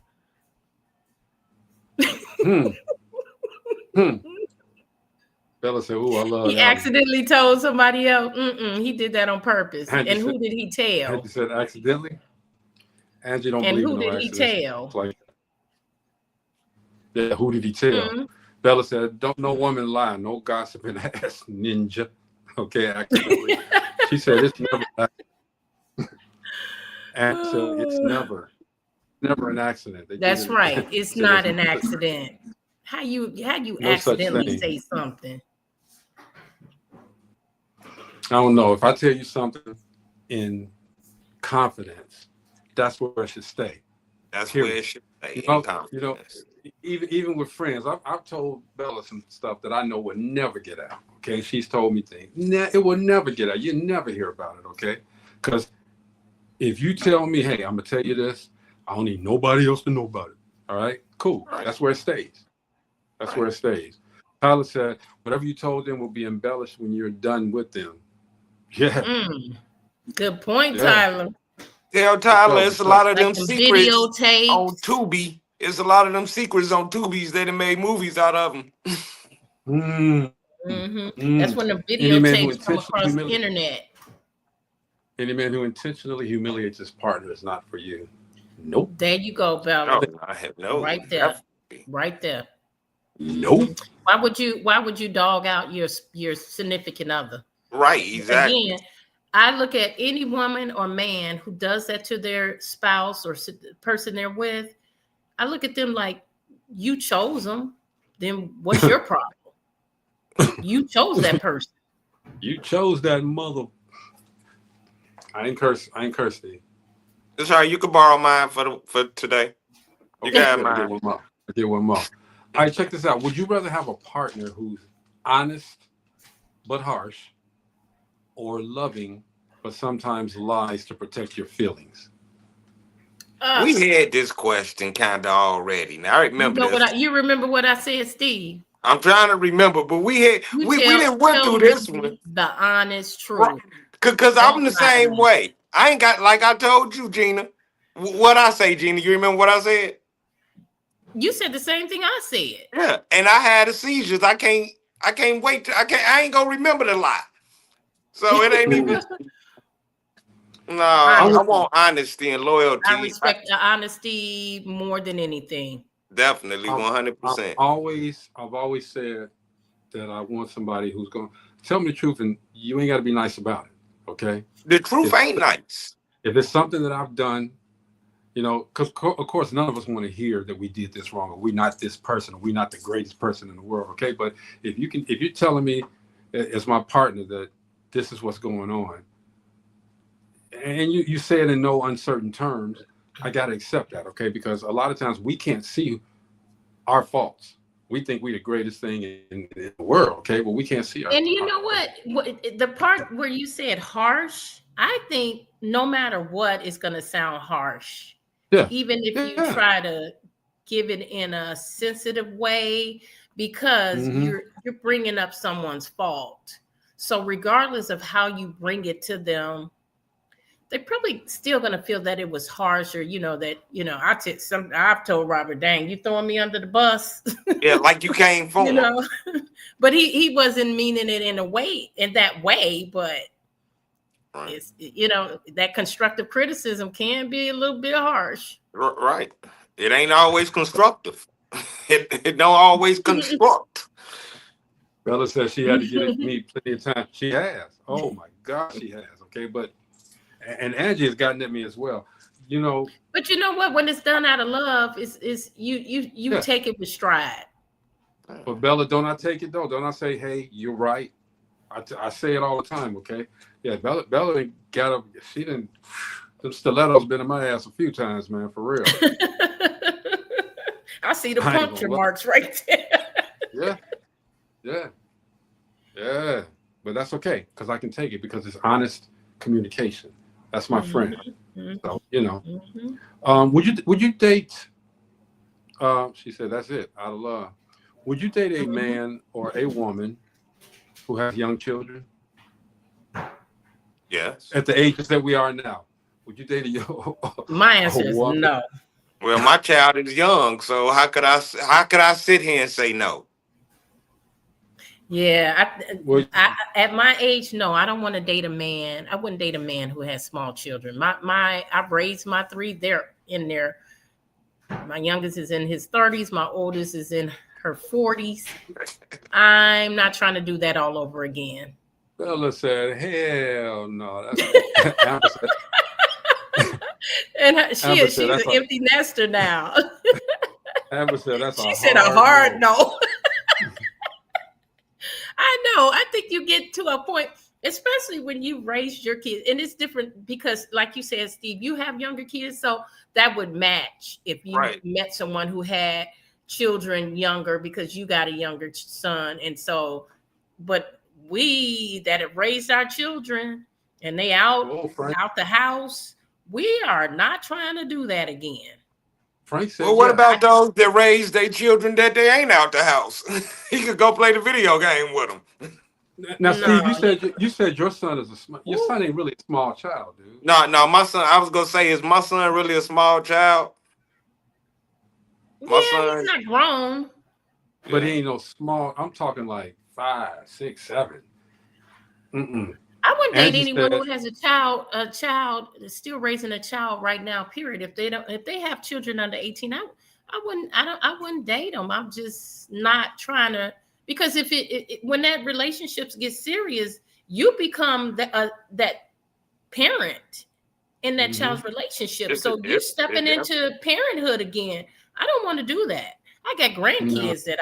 Speaker 8: Bella said, "Ooh, I love."
Speaker 9: He accidentally told somebody else. He did that on purpose. And who did he tell?
Speaker 8: Angie said accidentally. Angie don't
Speaker 9: and
Speaker 8: believe
Speaker 9: who
Speaker 8: in no
Speaker 9: did he
Speaker 8: accidents.
Speaker 9: tell?
Speaker 8: Yeah, who did he tell? Bella said, "Don't no woman lie, no gossiping ass ninja." Okay, accidentally. She said it's never. And so it's never an accident.
Speaker 9: That's right. It's not an accident. How you accidentally say something?
Speaker 8: I don't know. If I tell you something in confidence, that's where it should stay.
Speaker 2: That's where it should stay.
Speaker 8: Even with friends, I've told Bella some stuff that I know would never get out. Okay, she's told me things. It will never get out. You never hear about it. Okay, because if you tell me, hey, I'm gonna tell you this, I don't need nobody else to know about it. All right, cool. Right. That's where it stays. That's where it stays. Tyler said, whatever you told them will be embellished when you're done with them. Yeah.
Speaker 9: Good point, Tyler.
Speaker 2: Tell Tyler it's a lot of them secrets
Speaker 9: videotapes
Speaker 2: on Tubi. It's a lot of them secrets on Tubi's that have made movies out of them.
Speaker 9: That's when the videotapes come across the internet.
Speaker 8: Any man who intentionally humiliates his partner is not for you. Nope.
Speaker 9: There you go, Bella.
Speaker 2: No, I have no.
Speaker 9: Right there. Right there.
Speaker 8: Nope.
Speaker 9: Why would you dog out your significant other?
Speaker 2: Right, exactly.
Speaker 9: Again, I look at any woman or man who does that to their spouse or person they're with. I look at them like, you chose them. Then what's your problem? You chose that person.
Speaker 8: You chose that mother. I ain't curse Steve.
Speaker 2: It's all right. You can borrow mine for today. You got mine.
Speaker 8: I get one more. All right, check this out. Would you rather have a partner who's honest but harsh, or loving but sometimes lies to protect your feelings?
Speaker 2: We had this question kind of already. Now I remember
Speaker 9: you remember what I said, Steve?
Speaker 2: I'm trying to remember, but we didn't went through this one.
Speaker 9: The honest truth.
Speaker 2: Because I'm the same way. I ain't got, like I told you, Gina. What I say, Gina? You remember what I said?
Speaker 9: You said the same thing I said.
Speaker 2: Yeah, and I had a seizures. I can't wait. I ain't gonna remember the lie. So it ain't even. No, I want honesty and loyalty.
Speaker 9: I respect the honesty more than anything.
Speaker 2: Definitely, 100%.
Speaker 8: I've always said that I want somebody who's going to tell me the truth, and you ain't got to be nice about it. Okay.
Speaker 2: The truth ain't nice.
Speaker 8: If it's something that I've done You know, because of course none of us want to hear that we did this wrong, or we're not this person, or we're not the greatest person in the world. Okay, but if you're telling me as my partner that this is what's going on, and you say it in no uncertain terms, I got to accept that. Okay, because a lot of times we can't see our faults. We think we're the greatest thing in the world. Okay, but we can't see our.
Speaker 9: And you know what? The part where you said harsh, I think no matter what, it's going to sound harsh.
Speaker 8: Yeah.
Speaker 9: Even if you try to give it in a sensitive way, because you're bringing up someone's fault. So regardless of how you bring it to them, they're probably still going to feel that it was harsh, or I've told Robert, dang, you throwing me under the bus.
Speaker 2: Yeah, like you came for him.
Speaker 9: But he wasn't meaning it in that way, but
Speaker 2: Right.
Speaker 9: it's, that constructive criticism can be a little bit harsh.
Speaker 2: Right. It ain't always constructive. It don't always construct.
Speaker 8: Bella says she had to get at me plenty of times. She has. Oh my God, she has. Okay, and Angie has gotten at me as well. You know.
Speaker 9: But you know what? When it's done out of love, is you take it with stride.
Speaker 8: But Bella, don't I take it though? Don't I say, hey, you're right? I say it all the time. Okay. Yeah, Bella got up. She didn't. Them stilettos been in my ass a few times, man. For real.
Speaker 9: I see the puncture marks right there.
Speaker 8: Yeah. But that's okay because I can take it because it's honest communication. That's my friend. So would you date? She said that's it. Out of love. Would you date a man or a woman who has young children?
Speaker 2: Yes.
Speaker 8: At the ages that we are now, would you date
Speaker 9: My answer is no.
Speaker 2: Well, my child is young, so how could I sit here and say no?
Speaker 9: Yeah, I at my age, no, I don't want to date a man. I wouldn't date a man who has small children. I've raised my three. They're in their. My youngest is in his 30s. My oldest is in her 40s. I'm not trying to do that all over again.
Speaker 8: Bella said, "Hell no."
Speaker 9: And she's an empty nester now.
Speaker 8: Amber said,
Speaker 9: she said a hard no. I know. I think you get to a point, especially when you raise your kids, and it's different because, like you said, Steve, you have younger kids, so that would match if you met someone who had children younger because you got a younger son, and so, but we that have raised our children and they out the house, we are not trying to do that again.
Speaker 8: Frank said,
Speaker 2: well, what about those that raise their children that they ain't out the house? He could go play the video game with them.
Speaker 8: Now, Steve, you said your son is your son ain't really a small child, dude.
Speaker 2: No, my son. I was gonna say, is my son really a small child?
Speaker 9: My son, he's not grown.
Speaker 8: But he ain't no small. I'm talking like 5, 6, 7.
Speaker 9: I wouldn't date anyone who has a child still raising a child right now. Period. If they have children under 18, I wouldn't date them. I'm just not trying to, because if when that relationships get serious, you become that parent in that child's relationship. So you're stepping into parenthood again. I don't want to do that. I got grandkids that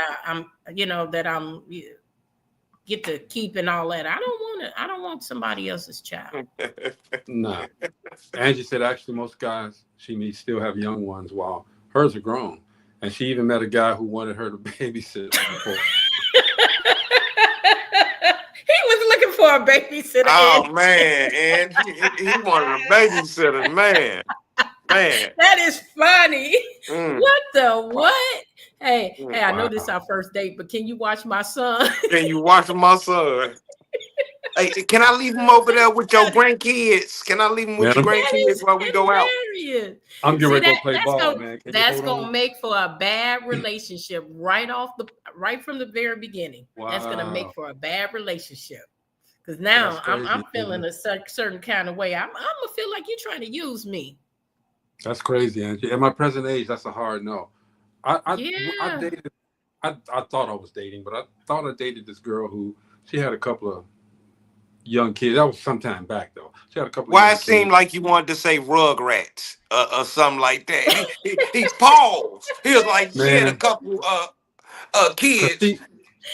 Speaker 9: I'm get to keep and all that. I don't want somebody else's child.
Speaker 8: No. Angie said actually most guys she meets still have young ones while hers are grown. And she even met a guy who wanted her to babysit before.
Speaker 9: He was looking for a babysitter.
Speaker 2: Oh man, and he wanted a babysitter, man.
Speaker 9: That is funny. What the what? Hey, I know this is our first date, but can you watch my son?
Speaker 2: Can you watch my son? Hey, can I leave him over there with your grandkids? Can I leave him with your grandkids while we go out?
Speaker 8: I'm getting ready to go play ball, man.
Speaker 9: That's gonna make for a bad relationship right from the very beginning. Wow. That's gonna make for a bad relationship. Because now I'm feeling a certain kind of way. I'm gonna feel like you're trying to use me.
Speaker 8: That's crazy, Angie. At my present age, that's a hard no. I thought I was dating, but I thought I dated this girl who she had a couple of young kids. That was some time back though. She had a couple of
Speaker 2: Why
Speaker 8: young
Speaker 2: it seemed
Speaker 8: kids.
Speaker 2: like you wanted to say Rugrats or something like that? He paused. He was like, she had a
Speaker 8: Man,
Speaker 2: couple
Speaker 8: cause
Speaker 2: kids.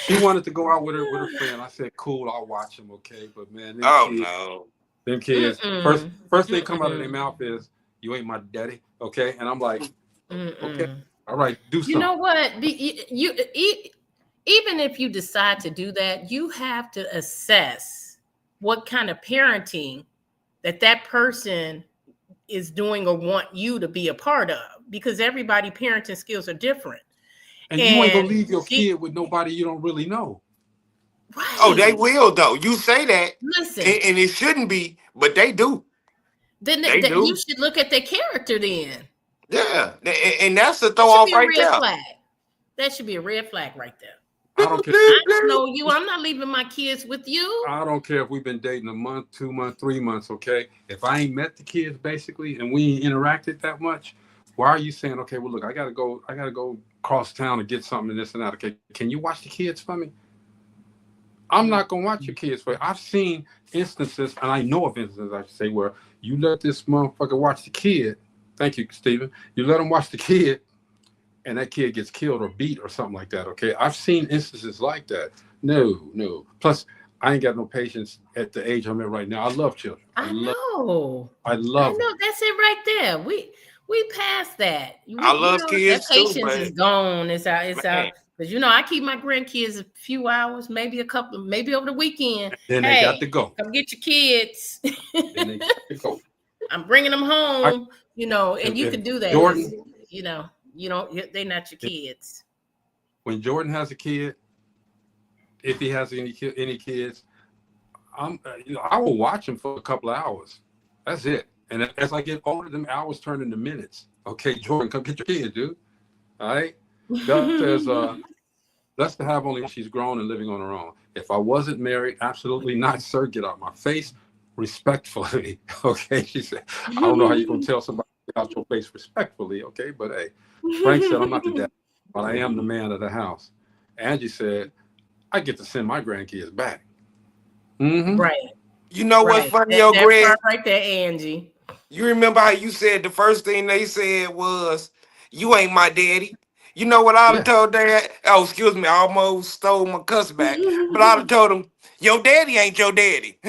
Speaker 8: she wanted to go out with her friend. I said, cool, I'll watch them, okay. But man,
Speaker 2: Oh no.
Speaker 8: them kids,
Speaker 9: Mm-mm.
Speaker 8: first thing come out of their
Speaker 9: Mm-mm.
Speaker 8: mouth is, "You ain't my daddy," okay. And I'm like, okay,
Speaker 9: Mm-mm.
Speaker 8: all right, do
Speaker 9: You know
Speaker 8: something.
Speaker 9: what? Even if you decide to do that, you have to assess what kind of parenting that person is doing or want you to be a part of, because everybody parenting skills are different.
Speaker 8: And you ain't gonna
Speaker 9: And
Speaker 8: leave your kid with nobody you don't really know.
Speaker 2: Oh, they
Speaker 9: right,
Speaker 2: will though. You say that,
Speaker 9: listen,
Speaker 2: and it shouldn't be, but they do.
Speaker 9: then
Speaker 2: They
Speaker 9: you
Speaker 2: do.
Speaker 9: should look at their character then.
Speaker 2: Yeah, and that's the
Speaker 9: That
Speaker 2: throw
Speaker 9: should
Speaker 2: off
Speaker 9: be a
Speaker 2: right
Speaker 9: red
Speaker 2: there.
Speaker 9: flag. That should be a red flag right there.
Speaker 8: I don't care.
Speaker 9: I don't know you. I'm not leaving my kids with you.
Speaker 8: I don't care if we've been dating a month, 2 months, 3 months, okay? If I ain't met the kids basically and we ain't interacted that much, why are you saying, okay, well look, I gotta go cross town and get something and this and that. Okay, can you watch the kids for me? I'm not gonna watch your kids for you. I've seen instances, and I know of instances I should say, where you let this motherfucker watch the kid. Thank you, Stephen. You let him watch the kid and that kid gets killed or beat or something like that. Okay. I've seen instances like that. No. Plus, I ain't got no patience at the age I'm at right now. I love children.
Speaker 9: I know.
Speaker 8: I love them.
Speaker 9: That's it right there. We passed that.
Speaker 2: I
Speaker 9: You
Speaker 2: love
Speaker 9: know, that
Speaker 2: kids too,
Speaker 9: patience
Speaker 2: but
Speaker 9: is gone. It's out. It's out.
Speaker 2: man,
Speaker 9: Because I keep my grandkids a few hours, maybe a couple, maybe over the weekend.
Speaker 8: Then they got
Speaker 9: Hey,
Speaker 8: to go.
Speaker 9: come get your kids.
Speaker 8: Then they got to go.
Speaker 9: I'm bringing them home. And you
Speaker 8: if
Speaker 9: can do that.
Speaker 8: Jordan,
Speaker 9: They're not your kids.
Speaker 8: when Jordan has a kid, if he has any kids, I will watch him for a couple of hours. That's it. And as I get older, them hours turn into minutes. Okay, Jordan, come get your kid, dude. All right. Beth says, blessed to have only when she's grown and living on her own. If I wasn't married, absolutely not, sir. Get out my face respectfully. Okay. She said, I don't know how you're gonna tell somebody to get out your face respectfully. Okay, but hey, Frank said, I'm not the dad, but I am the man of the house. Angie said, I get to send my grandkids back. Mm-hmm.
Speaker 9: Right.
Speaker 2: you know what's funny,
Speaker 9: that
Speaker 2: Greg?
Speaker 9: part right there, Angie.
Speaker 2: You remember how you said the first thing they said was, "You ain't my daddy." You know what I'd have told Dad? Oh, excuse me, I almost stole my cuss back. But I'd have told him, "Your daddy ain't your daddy."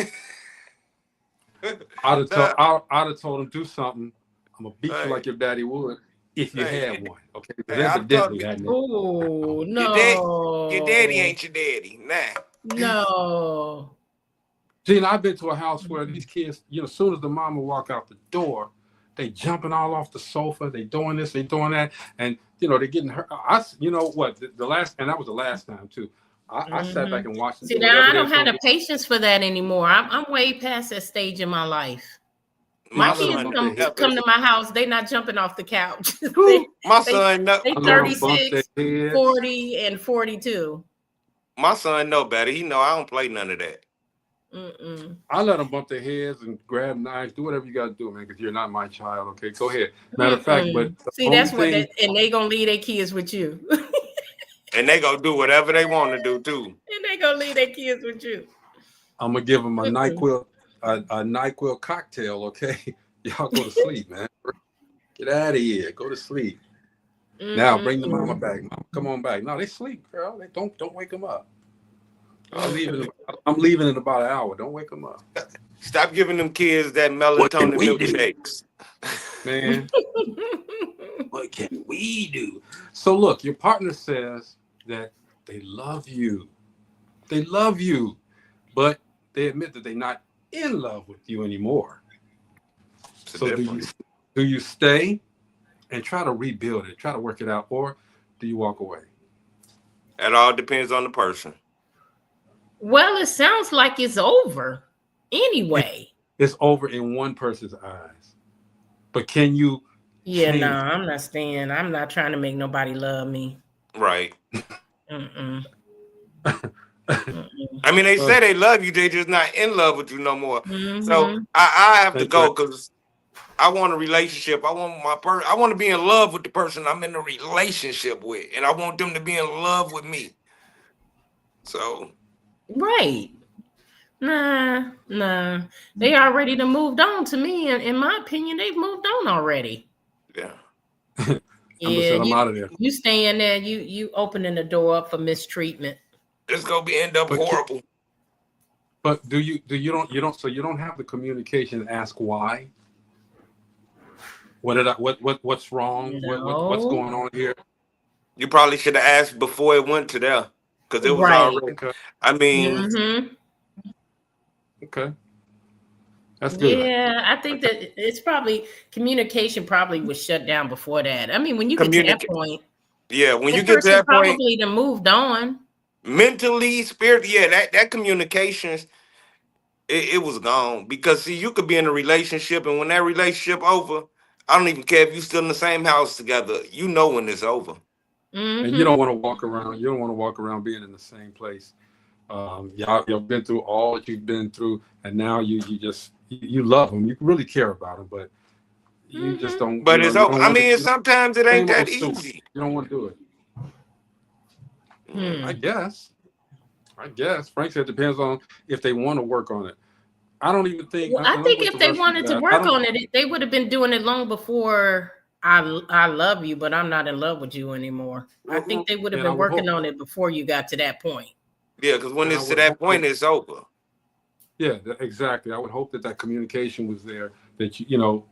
Speaker 8: I'd have told him, do something. I'm gonna beat you like your daddy would if you had one. Okay, because evidently that
Speaker 9: Oh
Speaker 2: your daddy ain't your daddy. Nah.
Speaker 9: No.
Speaker 8: Gene, I've been to a house where these kids, as soon as the mama walk out the door, they jumping all off the sofa. They doing this, they doing that, and they're getting hurt. The last, and that was the last time too. I sat back and watched.
Speaker 9: See, now I don't have the patience for that anymore. I'm way past that stage in my life. My kids come to my house, they not jumping off the couch.
Speaker 2: My son,
Speaker 9: they 36, 40, and 42.
Speaker 2: My son know better. He know I don't play none of that.
Speaker 8: I let them bump their heads and grab knives, do whatever you got to do, man, because you're not my child. Okay, go ahead. Matter of fact, but
Speaker 9: see, that's what and they gonna leave their kids with you.
Speaker 2: And they gonna do whatever they want to do too.
Speaker 9: And they gonna leave their kids with you.
Speaker 8: I'm gonna give them a NyQuil cocktail. Okay, y'all go to sleep, man. Get out of here. Go to sleep. Now bring the mama back. Mama, come on back. No, they sleep, girl. They don't wake them up. I'm leaving in about an hour. Don't wake them up.
Speaker 2: Stop giving them kids that melatonin milkshakes.
Speaker 8: Man, what can we do? So look, your partner says that they love you. They love you, but they admit that they're not in love with you anymore. So do you stay and try to rebuild it, try to work it out, or do you walk away?
Speaker 2: It all depends on the person.
Speaker 9: Well, it sounds like it's over anyway.
Speaker 8: It's over in one person's eyes. But can you?
Speaker 9: Yeah, no, I'm not staying. I'm not trying to make nobody love me.
Speaker 2: Right. I mean, they say they love you. They just not in love with you no more. So I have to go because I want a relationship. I want I want to be in love with the person I'm in a relationship with, and I want them to be in love with me. So.
Speaker 9: Right. Nah. They already done moved on to me. And in my opinion, they've moved on already.
Speaker 2: Yeah.
Speaker 8: I'm
Speaker 9: Yeah,
Speaker 8: said I'm out of there.
Speaker 9: you staying there, you opening the door up for mistreatment.
Speaker 2: It's gonna be end up
Speaker 8: But
Speaker 2: horrible.
Speaker 8: But you don't have the communication to ask why? What's wrong? What's
Speaker 9: No.
Speaker 8: going on here?
Speaker 2: You probably should have asked before it went to there, because it was
Speaker 9: Right.
Speaker 2: already.
Speaker 8: Okay.
Speaker 2: I mean,
Speaker 9: Mm-hmm.
Speaker 8: Okay. That's good.
Speaker 9: Yeah, I think that it's probably communication probably was shut down before that. I mean, when you get to that
Speaker 2: communicate.
Speaker 9: point,
Speaker 2: Yeah, when
Speaker 9: the
Speaker 2: you get to
Speaker 9: person
Speaker 2: that point,
Speaker 9: probably done moved on.
Speaker 2: mentally, spirit, yeah, that communications, it was gone. Because see, you could be in a relationship, and when that relationship over, I don't even care if you still in the same house together. You know when it's over.
Speaker 8: And you
Speaker 9: Mm-hmm.
Speaker 8: don't want to walk around. You don't want to walk around being in the same place. Y'all been through all that you've been through, and now you just you love them. You really care about them, but you just
Speaker 9: Mm-hmm.
Speaker 8: don't.
Speaker 2: But it's
Speaker 8: You
Speaker 2: over.
Speaker 8: don't
Speaker 2: I
Speaker 8: want to.
Speaker 2: mean, sometimes it ain't
Speaker 8: Same
Speaker 2: that
Speaker 8: old story.
Speaker 2: easy.
Speaker 8: You don't want to do it. I
Speaker 9: Hmm.
Speaker 8: guess. Frank said it depends on if they want to work on it. I don't even think.
Speaker 9: Well, I
Speaker 8: And I'm
Speaker 9: think
Speaker 8: with
Speaker 9: if
Speaker 8: the
Speaker 9: they
Speaker 8: rest of you
Speaker 9: wanted to
Speaker 8: guys. I
Speaker 9: work
Speaker 8: don't.
Speaker 9: on it, they would have been doing it long before I love you, but I'm not in love with you anymore. I think they would have
Speaker 8: And I
Speaker 9: been
Speaker 8: would hope.
Speaker 9: working on it before you got to that point.
Speaker 2: Yeah, because when
Speaker 8: And I
Speaker 2: it's to
Speaker 8: would
Speaker 2: that
Speaker 8: hope
Speaker 2: point,
Speaker 8: that.
Speaker 2: it's over.
Speaker 8: Yeah, exactly. I would hope that communication was there. That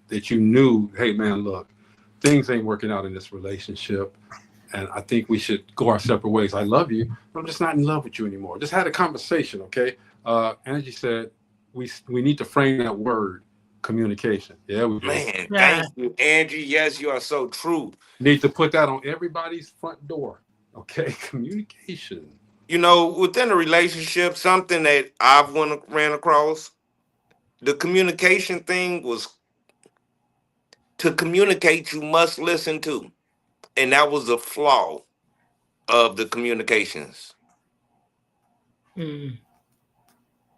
Speaker 8: that you knew. Hey, man, look, things ain't working out in this relationship, and I think we should go our separate ways. I love you, but I'm just not in love with you anymore. Just had a conversation, okay? Angie said we need to frame that word communication. Yeah, we do.
Speaker 2: Man,
Speaker 9: Yeah.
Speaker 2: thank you, Angie. Yes, you are so true.
Speaker 8: Need to put that on everybody's front door. Okay, communication.
Speaker 2: You know, within a relationship, something that ran across, the communication thing was to communicate, you must listen to. And that was a flaw of the communications.
Speaker 9: Mm.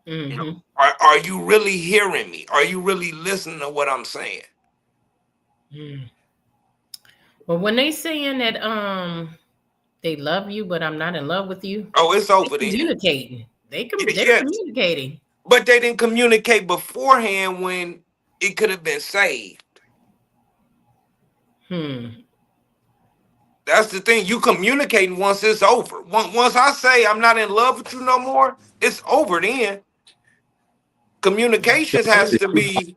Speaker 2: You know,
Speaker 9: Mm-hmm.
Speaker 2: are you really hearing me? Are you really listening to what I'm saying?
Speaker 9: Mm. Well, when they saying that they love you, but I'm not in love with you,
Speaker 2: Oh, it's
Speaker 9: they
Speaker 2: over then.
Speaker 9: communicating. They're
Speaker 2: Yeah,
Speaker 9: communicating.
Speaker 2: but they didn't communicate beforehand when it could have been saved.
Speaker 9: Hmm.
Speaker 2: That's the thing. You communicating once it's over. Once I say I'm not in love with you no more, it's over then. Communications has to be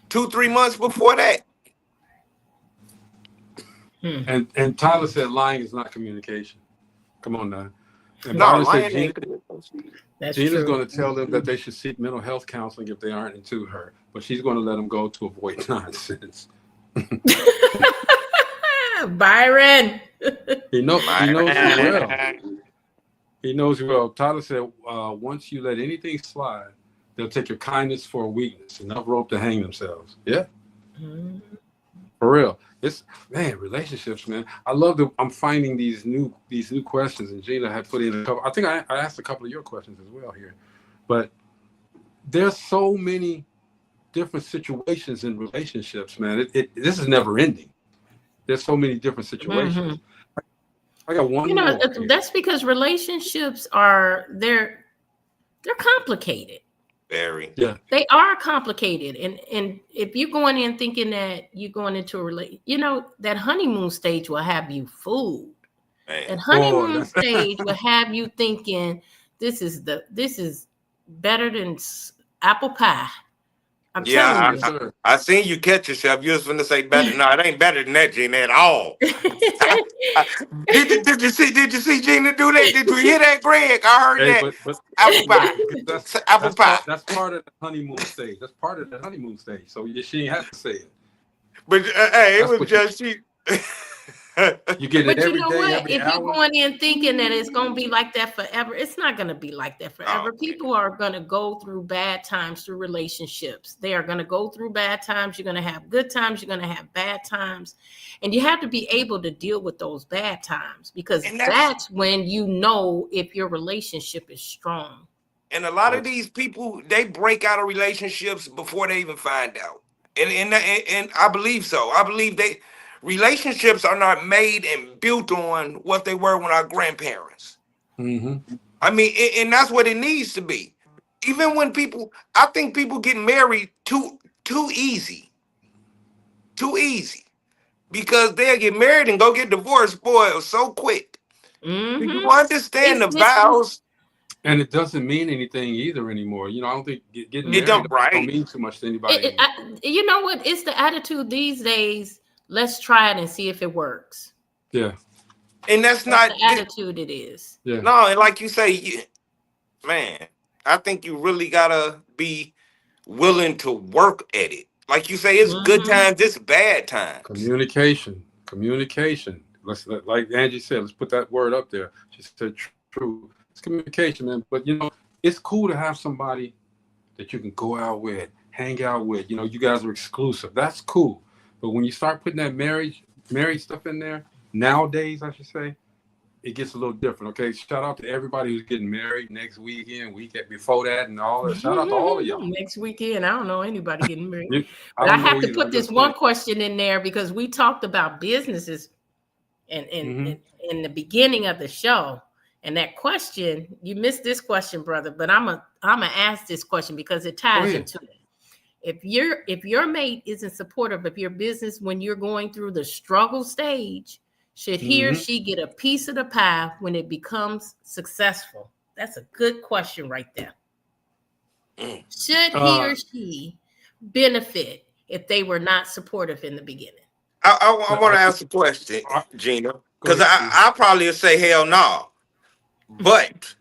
Speaker 2: 2-3 months before that.
Speaker 9: Hmm.
Speaker 8: And Tyler said lying is not communication. Come on now. And
Speaker 2: No,
Speaker 8: Byron said
Speaker 2: lying ain't communication.
Speaker 9: That's
Speaker 8: Gina's
Speaker 9: true.
Speaker 8: going to tell them that they should seek mental health counseling if they aren't into her, but she's going to let them go to avoid nonsense.
Speaker 9: Byron.
Speaker 8: He knows you well.
Speaker 2: Lying.
Speaker 8: He knows you well. Tyler said, once you let anything slide, they'll take your kindness for a weakness. Enough rope to hang themselves. Yeah, for real. It's relationships, man. I love that I'm finding these new questions, and Gina had put in a couple. I think I asked a couple of your questions as well here, but there's so many different situations in relationships, man. This is never ending. There's so many different situations. I got one more.
Speaker 9: That's because relationships they're complicated.
Speaker 2: Very.
Speaker 8: Yeah.
Speaker 9: They are complicated. And if you're going in thinking that you're going into a that honeymoon stage will have you fooled.
Speaker 2: Man.
Speaker 9: That honeymoon stage will have you thinking this is better than apple pie. I'm telling you.
Speaker 2: I seen you catch yourself. You was finna say better. No, it ain't better than that, Gina, at all. Did you see Gina do that? Did you hear that, Greg? I heard that.
Speaker 8: But
Speaker 2: Apple pie. Apple pie.
Speaker 8: That's part of the honeymoon stage. That's part of the honeymoon stage. So she ain't have to say it.
Speaker 2: But hey, it was just she.
Speaker 8: You get it every day,
Speaker 9: what?
Speaker 8: every
Speaker 9: If
Speaker 8: hour.
Speaker 9: you're going in thinking that it's going to be like that forever, it's not going to be like that forever.
Speaker 2: Okay.
Speaker 9: People are going to go through bad times through relationships. They are going to go through bad times. You're going to have good times. You're going to have bad times. And you have to be able to deal with those bad times because that's when you know if your relationship is strong.
Speaker 2: And a lot of these people, they break out of relationships before they even find out. And I believe so. I believe relationships are not made and built on what they were when our grandparents.
Speaker 8: Mm-hmm.
Speaker 2: I mean, and that's what it needs to be. even when people, I think people get married too easy, too easy, because they'll get married and go get divorced, boy, so quick. Do you understand the
Speaker 9: It's
Speaker 2: vows?
Speaker 8: And it doesn't mean anything either anymore. You know, I don't think getting
Speaker 2: It
Speaker 8: married
Speaker 2: don't
Speaker 8: don't
Speaker 2: right.
Speaker 8: mean too much to anybody anymore.
Speaker 9: you know what? It's the attitude these days. Let's try it and see if it works.
Speaker 8: Yeah.
Speaker 2: And that's
Speaker 9: That's
Speaker 2: not
Speaker 9: the attitude it is.
Speaker 8: Yeah.
Speaker 2: no, and like you say, man, I think you really gotta be willing to work at it. Like you say, it's good times, it's bad times.
Speaker 8: Communication. Like Angie said, let's put that word up there. She said true. It's communication, man. But you know, it's cool to have somebody that you can go out with, hang out with. You know, you guys are exclusive. That's cool. But when you start putting that marriage stuff in there, nowadays, I should say, it gets a little different. Okay. Shout out to everybody who's getting married next weekend, weekend before that, and all that. Shout out to all of y'all.
Speaker 9: Next weekend, I don't know anybody getting married.
Speaker 8: I
Speaker 9: But I
Speaker 8: don't
Speaker 9: have
Speaker 8: know
Speaker 9: to
Speaker 8: either.
Speaker 9: put
Speaker 8: I'm
Speaker 9: this
Speaker 8: just
Speaker 9: one
Speaker 8: saying.
Speaker 9: question in there because we talked about businesses in the beginning of the show. And that question, you missed this question, brother, but I'm gonna ask this question because it ties into it. If your mate isn't supportive of your business when you're going through the struggle stage, should he or she get a piece of the pie when it becomes successful? That's a good question right there. Should he or she benefit if they were not supportive in the beginning?
Speaker 2: I want to ask a question, Gina, because I probably would say hell no. But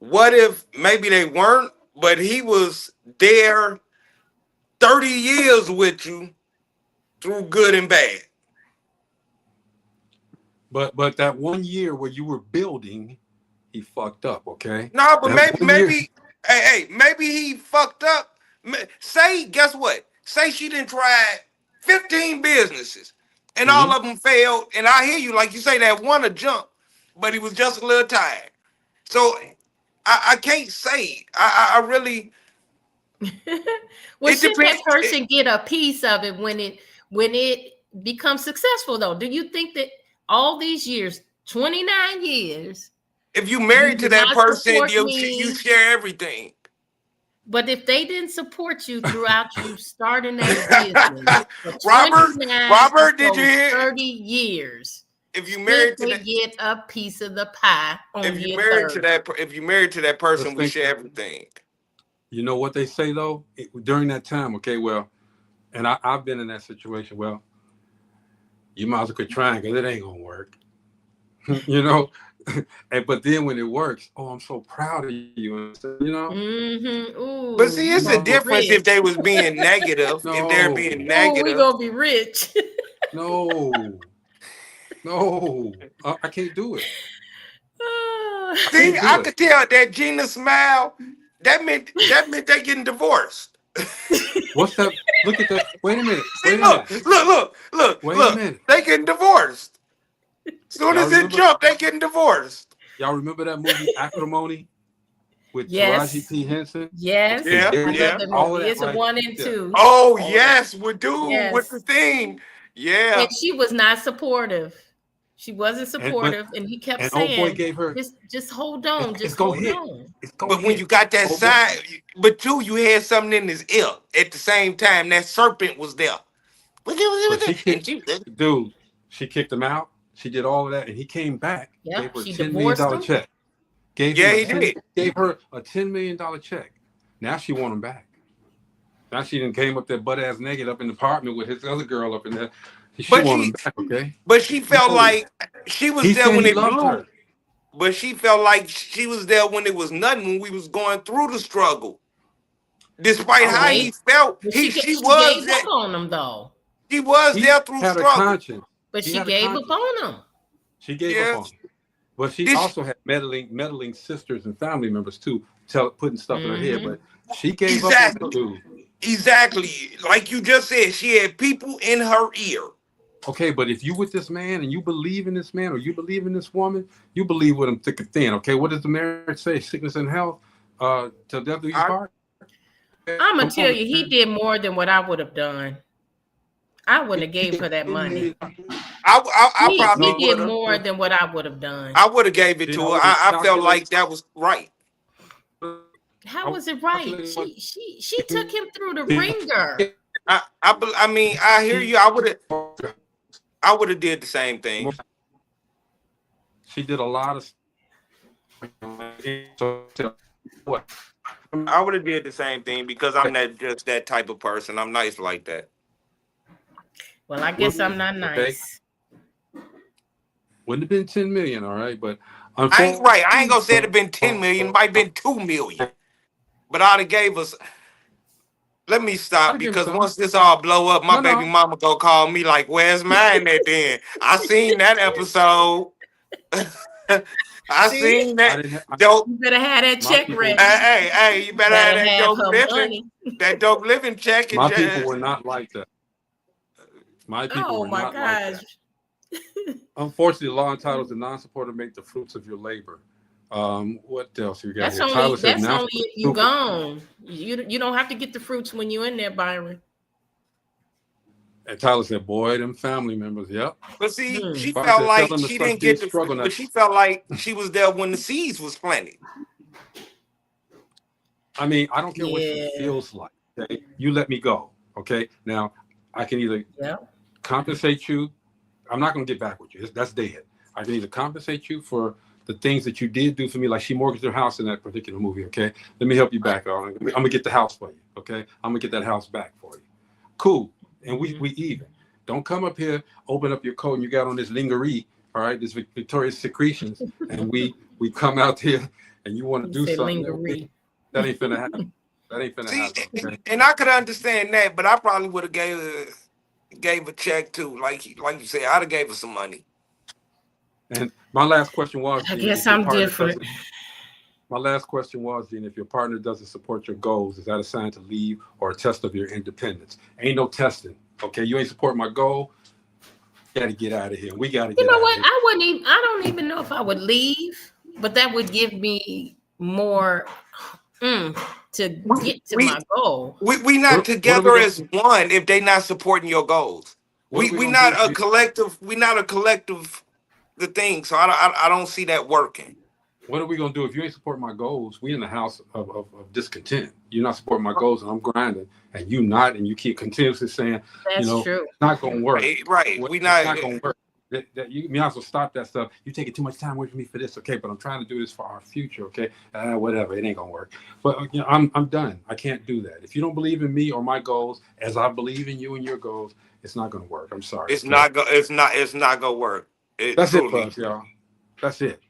Speaker 2: what if maybe they weren't, but he was there 30 years with you through good and bad?
Speaker 8: But that 1 year where you were building, he fucked up. Okay.
Speaker 2: No, but
Speaker 8: that
Speaker 2: maybe, maybe he fucked up. Say, guess what? Say she didn't try 15 businesses and all of them failed. And I hear you, like you say, that one a jump, but he was just a little tired. So I can't say. I really.
Speaker 9: Well,
Speaker 2: It
Speaker 9: should that
Speaker 2: depends.
Speaker 9: person get a piece of it when it becomes successful though? Do you think that all these years, 29 years,
Speaker 2: If you married to that person, you
Speaker 9: me,
Speaker 2: share everything.
Speaker 9: But if they didn't support you throughout you starting that business,
Speaker 2: Robert, did you hear?
Speaker 9: 30 years.
Speaker 2: If you married to
Speaker 9: they
Speaker 2: that,
Speaker 9: get a piece of the pie on
Speaker 2: if you
Speaker 9: year
Speaker 2: married
Speaker 9: 30.
Speaker 2: to that, if you married to that person, we share everything.
Speaker 8: You know what they say though during that time. Okay, well, and I've been in that situation. Well, you might as well quit trying because it ain't gonna work. You know. But then when it works, oh, I'm so proud of you. You know.
Speaker 9: Ooh,
Speaker 2: but see, it's a difference if they was being negative.
Speaker 8: No.
Speaker 2: If they're being negative,
Speaker 9: we gonna be rich.
Speaker 8: No, I can't do it.
Speaker 2: See, I could tell that Gina smile. That meant they getting divorced.
Speaker 8: What's that? Look at that. Wait a minute.
Speaker 2: See, look.
Speaker 8: Wait a minute.
Speaker 2: They getting divorced. Soon as it jump, they getting divorced.
Speaker 8: Y'all remember that movie Acrimony with
Speaker 9: Yes.
Speaker 8: Taraji P. Henson?
Speaker 9: Yes.
Speaker 2: Yeah.
Speaker 8: All of
Speaker 9: it's
Speaker 8: that
Speaker 9: a 1 and 2.
Speaker 2: Oh yes, with the thing. Yeah.
Speaker 9: And she was not supportive. She wasn't supportive, and he kept saying,
Speaker 8: old boy gave her,
Speaker 9: just hold on,
Speaker 8: just hold on.
Speaker 2: But when you got that side, but too, you had something in his ear at the same time. That serpent was there.
Speaker 8: Dude, she kicked him out. She did all of that, and he came back.
Speaker 9: Yeah,
Speaker 8: gave her
Speaker 9: she
Speaker 8: $10 million check. Gave her a $10 million check. Now she want him back. Now she done came up there butt ass naked up in the apartment with his other girl up in there. She want him back, okay?
Speaker 2: But she felt like she was there when it blew. But she felt like she was there when it was nothing, when we was going through the struggle. Despite how he felt, she was
Speaker 9: gave up on him though.
Speaker 2: She was there through struggle.
Speaker 9: But she gave up on him.
Speaker 8: She gave up on him. But she also had meddling sisters and family members too, putting stuff in her head. But she gave up on the dude.
Speaker 2: Exactly. Like you just said, she had people in her ear.
Speaker 8: Okay, but if you with this man and you believe in this man or you believe in this woman, you believe with him thick and thin. Okay, what does the marriage say? Sickness and health, till death do you part.
Speaker 9: I'm gonna tell you, he did more than what I would have done. I wouldn't have gave her that money.
Speaker 2: He
Speaker 9: did more than what I would have done.
Speaker 2: I would have gave it to her. I felt like that was right.
Speaker 9: How was it right? She took him through the ringer.
Speaker 2: I mean, I hear you. I would have did the same thing.
Speaker 8: She did a lot of. What?
Speaker 2: I would have did the same thing because I'm just that type of person. I'm nice like that.
Speaker 9: Well, I guess I'm not nice.
Speaker 8: Wouldn't have been 10 million, all right, but
Speaker 2: I ain't right. I ain't gonna say it'd have been 10 million. It might have been 2 million. But I'd have gave us. Let me stop because once this all blow up, my baby mama gonna call me like, "Where's mine at then?" I seen that episode. I seen that. Dope.
Speaker 9: You better have that check ready.
Speaker 2: Hey, you better have that dope living.
Speaker 9: Money.
Speaker 2: That dope living check.
Speaker 8: My people were not like that. My people were not
Speaker 9: gosh.
Speaker 8: like that. Unfortunately, law entitles the non-supporter make the fruits of your labor. What else you got?
Speaker 9: That's only if you gone. You don't have to get the fruits when you're in there, Byron.
Speaker 8: And Tyler said, "Boy, them family members, yep."
Speaker 2: But see, she felt like she didn't get the fruit, but she felt like she was there when the seeds was planted.
Speaker 8: I mean, I don't care what she feels like. Okay? You let me go. Okay. Now, I can either compensate you. I'm not going to get back with you. That's dead. I can either compensate you for the things that you did do for me, like she mortgaged her house in that particular movie. Okay. Let me help you back on. I'm going to get the house for you. Okay. I'm going to get that house back for you. Cool. And we even. Don't come up here, open up your coat, and you got on this lingerie, all right, this Victoria's Secretions, and we come out here and you want to do something.
Speaker 9: Lingerie.
Speaker 8: That ain't finna happen. That ain't finna happen. Okay?
Speaker 2: And I could understand that, but I probably would have gave a check too. Like you said, I'd have gave her some money.
Speaker 8: And my last question was,
Speaker 9: I guess I'm different.
Speaker 8: My last question was, Gene, if your partner doesn't support your goals, is that a sign to leave or a test of your independence? Ain't no testing. Okay, you ain't support my goal. You got to get out of here. We got to get out of here. You know what?
Speaker 9: I don't even know if I would leave, but that would give me more to get to my goal.
Speaker 2: We not together as one if they not supporting your goals. We not a collective. We not a collective. The thing. So I don't see that working.
Speaker 8: What are we gonna do if you ain't supporting my goals? We in the house of discontent. You're not supporting my goals, and I'm grinding, and you not, and you keep continuously saying,
Speaker 9: that's true.
Speaker 8: It's not gonna work.
Speaker 2: Right.
Speaker 8: It's not gonna work. That you might as well stop that stuff. You're taking too much time away from me for this, okay? But I'm trying to do this for our future, okay? Whatever, it ain't gonna work. But I'm done. I can't do that. If you don't believe in me or my goals, as I believe in you and your goals, it's not gonna work. I'm sorry.
Speaker 2: It's not gonna work.
Speaker 8: That's it, folks, y'all. That's it.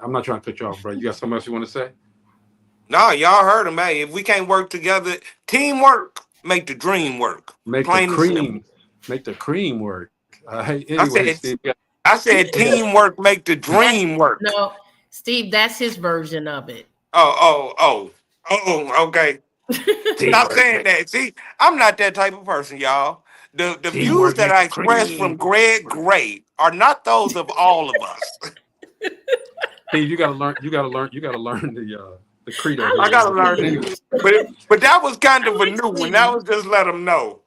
Speaker 8: I'm not trying to cut you off, bro. You got something else you want to say?
Speaker 2: No, y'all heard him, hey. If we can't work together, teamwork make the dream work.
Speaker 8: Make the cream work. Anyway,
Speaker 2: I said teamwork make the dream work.
Speaker 9: No, Steve, that's his version of it.
Speaker 2: Oh, okay. Stop saying that. See, I'm not that type of person, y'all. The views that I express from Greg Gray are not those of all of us.
Speaker 8: Steve, you gotta learn the credo.
Speaker 2: I gotta learn it. But that was kind of a new one. That was just let them know.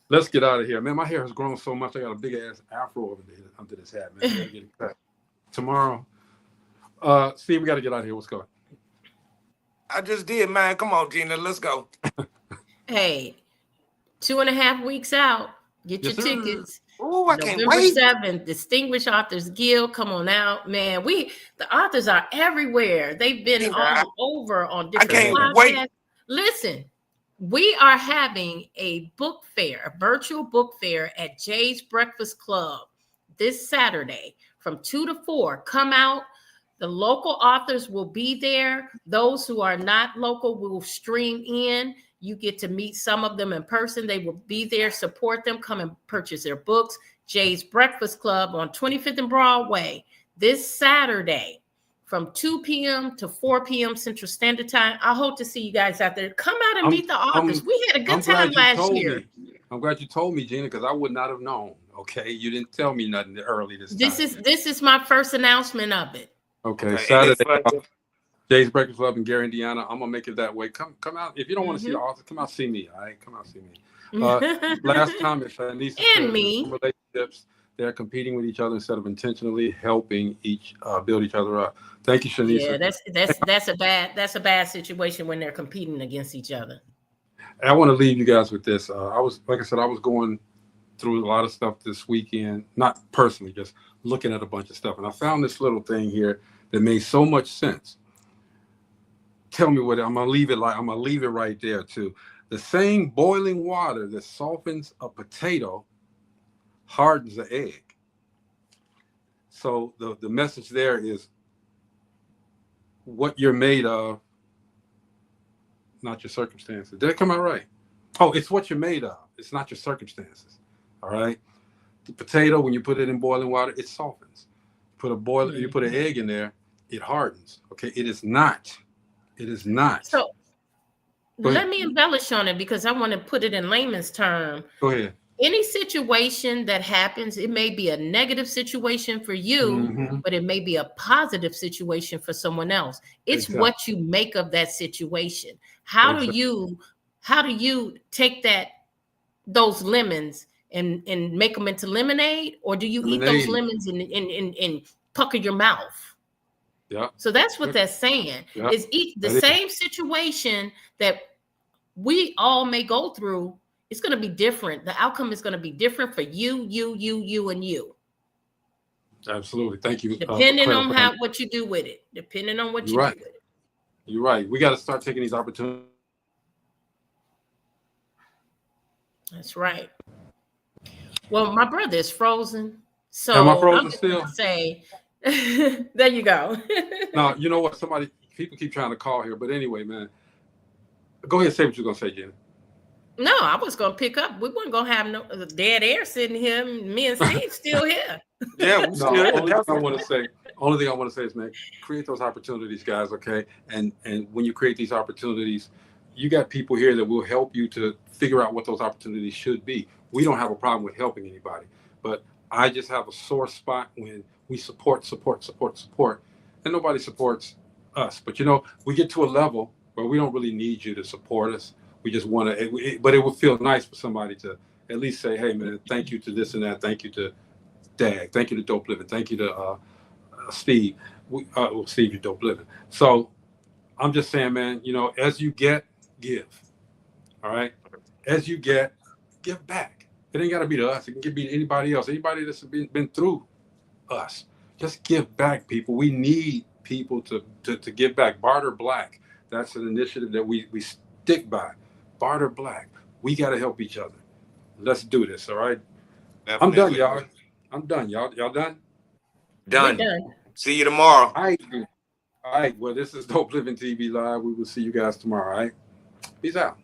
Speaker 8: Let's get out of here, man. My hair has grown so much. I got a big ass afro over there under this hat, man. I gotta get it cut tomorrow. Steve, we gotta get out of here. What's going?
Speaker 2: I just did, man. Come on, Gina. Let's go.
Speaker 9: Hey, 2.5 weeks out. Get your tickets.
Speaker 2: Oh, I can't
Speaker 9: November
Speaker 2: wait.
Speaker 9: 7th, Distinguished Authors Guild. Come on out, man. The authors are everywhere. They've been all over on different podcasts. Wait. Listen, we are having a book fair, a virtual book fair at Jay's Breakfast Club this Saturday from 2 to 4. Come out. The local authors will be there. Those who are not local will stream in. You get to meet some of them in person. They will be there. Support them. Come and purchase their books. Jay's Breakfast Club on 25th and Broadway this Saturday from 2 p.m. to 4 p.m. Central Standard Time. I hope to see you guys out there. Come out and meet the authors. We had a good time last year.
Speaker 8: I'm glad you told me, Gina, because I would not have known. Okay, you didn't tell me nothing early this time.
Speaker 9: This is my first announcement of it.
Speaker 8: Okay, Saturday. Jay's Breakfast Club in Gary, Indiana. I'm gonna make it that way. Come out. If you don't want to see the author, come out see me. All right, come out see me. Last comment, Anissa,
Speaker 9: and me.
Speaker 8: Relationships they're competing with each other instead of intentionally helping build each other up. Thank you, Shanisa.
Speaker 9: Yeah, that's a bad situation when they're competing against each other.
Speaker 8: I want to leave you guys with this. I was going through a lot of stuff this weekend, not personally, just looking at a bunch of stuff, and I found this little thing here that made so much sense. Tell me what I'm gonna leave it like. I'm gonna leave it right there too. The same boiling water that softens a potato hardens the egg. So the message there is what you're made of, not your circumstances. Did it come out right? Oh, it's what you're made of. It's not your circumstances. All right. The potato, when you put it in boiling water, it softens. You put an egg in there, it hardens. Okay. It is not.
Speaker 9: So let me embellish on it because I want to put it in layman's term.
Speaker 8: Go ahead.
Speaker 9: Any situation that happens, it may be a negative situation for you, but it may be a positive situation for someone else. It's what you make of that situation. How do you take those lemons and make them into lemonade, or do you eat those lemons and pucker your mouth?
Speaker 8: Yeah.
Speaker 9: So that's what that's saying.
Speaker 8: Yeah.
Speaker 9: Is the same situation that we all may go through. It's going to be different. The outcome is going to be different for you, and you.
Speaker 8: Absolutely. Thank you.
Speaker 9: Depending on what you do with it. Depending on what you do with it.
Speaker 8: You're right. We got to start taking these opportunities.
Speaker 9: That's right. Well, my brother is frozen. So
Speaker 8: am I frozen
Speaker 9: I'm just
Speaker 8: still?
Speaker 9: gonna say, there you go.
Speaker 8: No, you know what? People keep trying to call here. But anyway, man, go ahead and say what you're going to say, Jenny.
Speaker 9: No, I was gonna pick up. We weren't gonna have no dead air sitting here. Me and Steve still here.
Speaker 2: Yeah, we still here.
Speaker 8: Only thing I want to say is, man, create those opportunities, guys. Okay, and when you create these opportunities, you got people here that will help you to figure out what those opportunities should be. We don't have a problem with helping anybody, but I just have a sore spot when we support, and nobody supports us. But we get to a level where we don't really need you to support us. We just want to, but it would feel nice for somebody to at least say, hey, man, thank you to this and that. Thank you to Dag. Thank you to Dope Living. Thank you to Steve. Steve, you Dope Living. So I'm just saying, man, as you get, give. All right? As you get, give back. It ain't got to be to us. It can be to anybody else. Anybody that's been through us. Just give back, people. We need people to give back. Barter Black. That's an initiative that we stick by. Barter Black. We got to help each other. Let's do this, all right? Definitely. I'm done, y'all. I'm done, y'all. Y'all done?
Speaker 2: Done. See you tomorrow.
Speaker 8: All right. Well, this is Dope Living TV Live. We will see you guys tomorrow, all right? Peace out.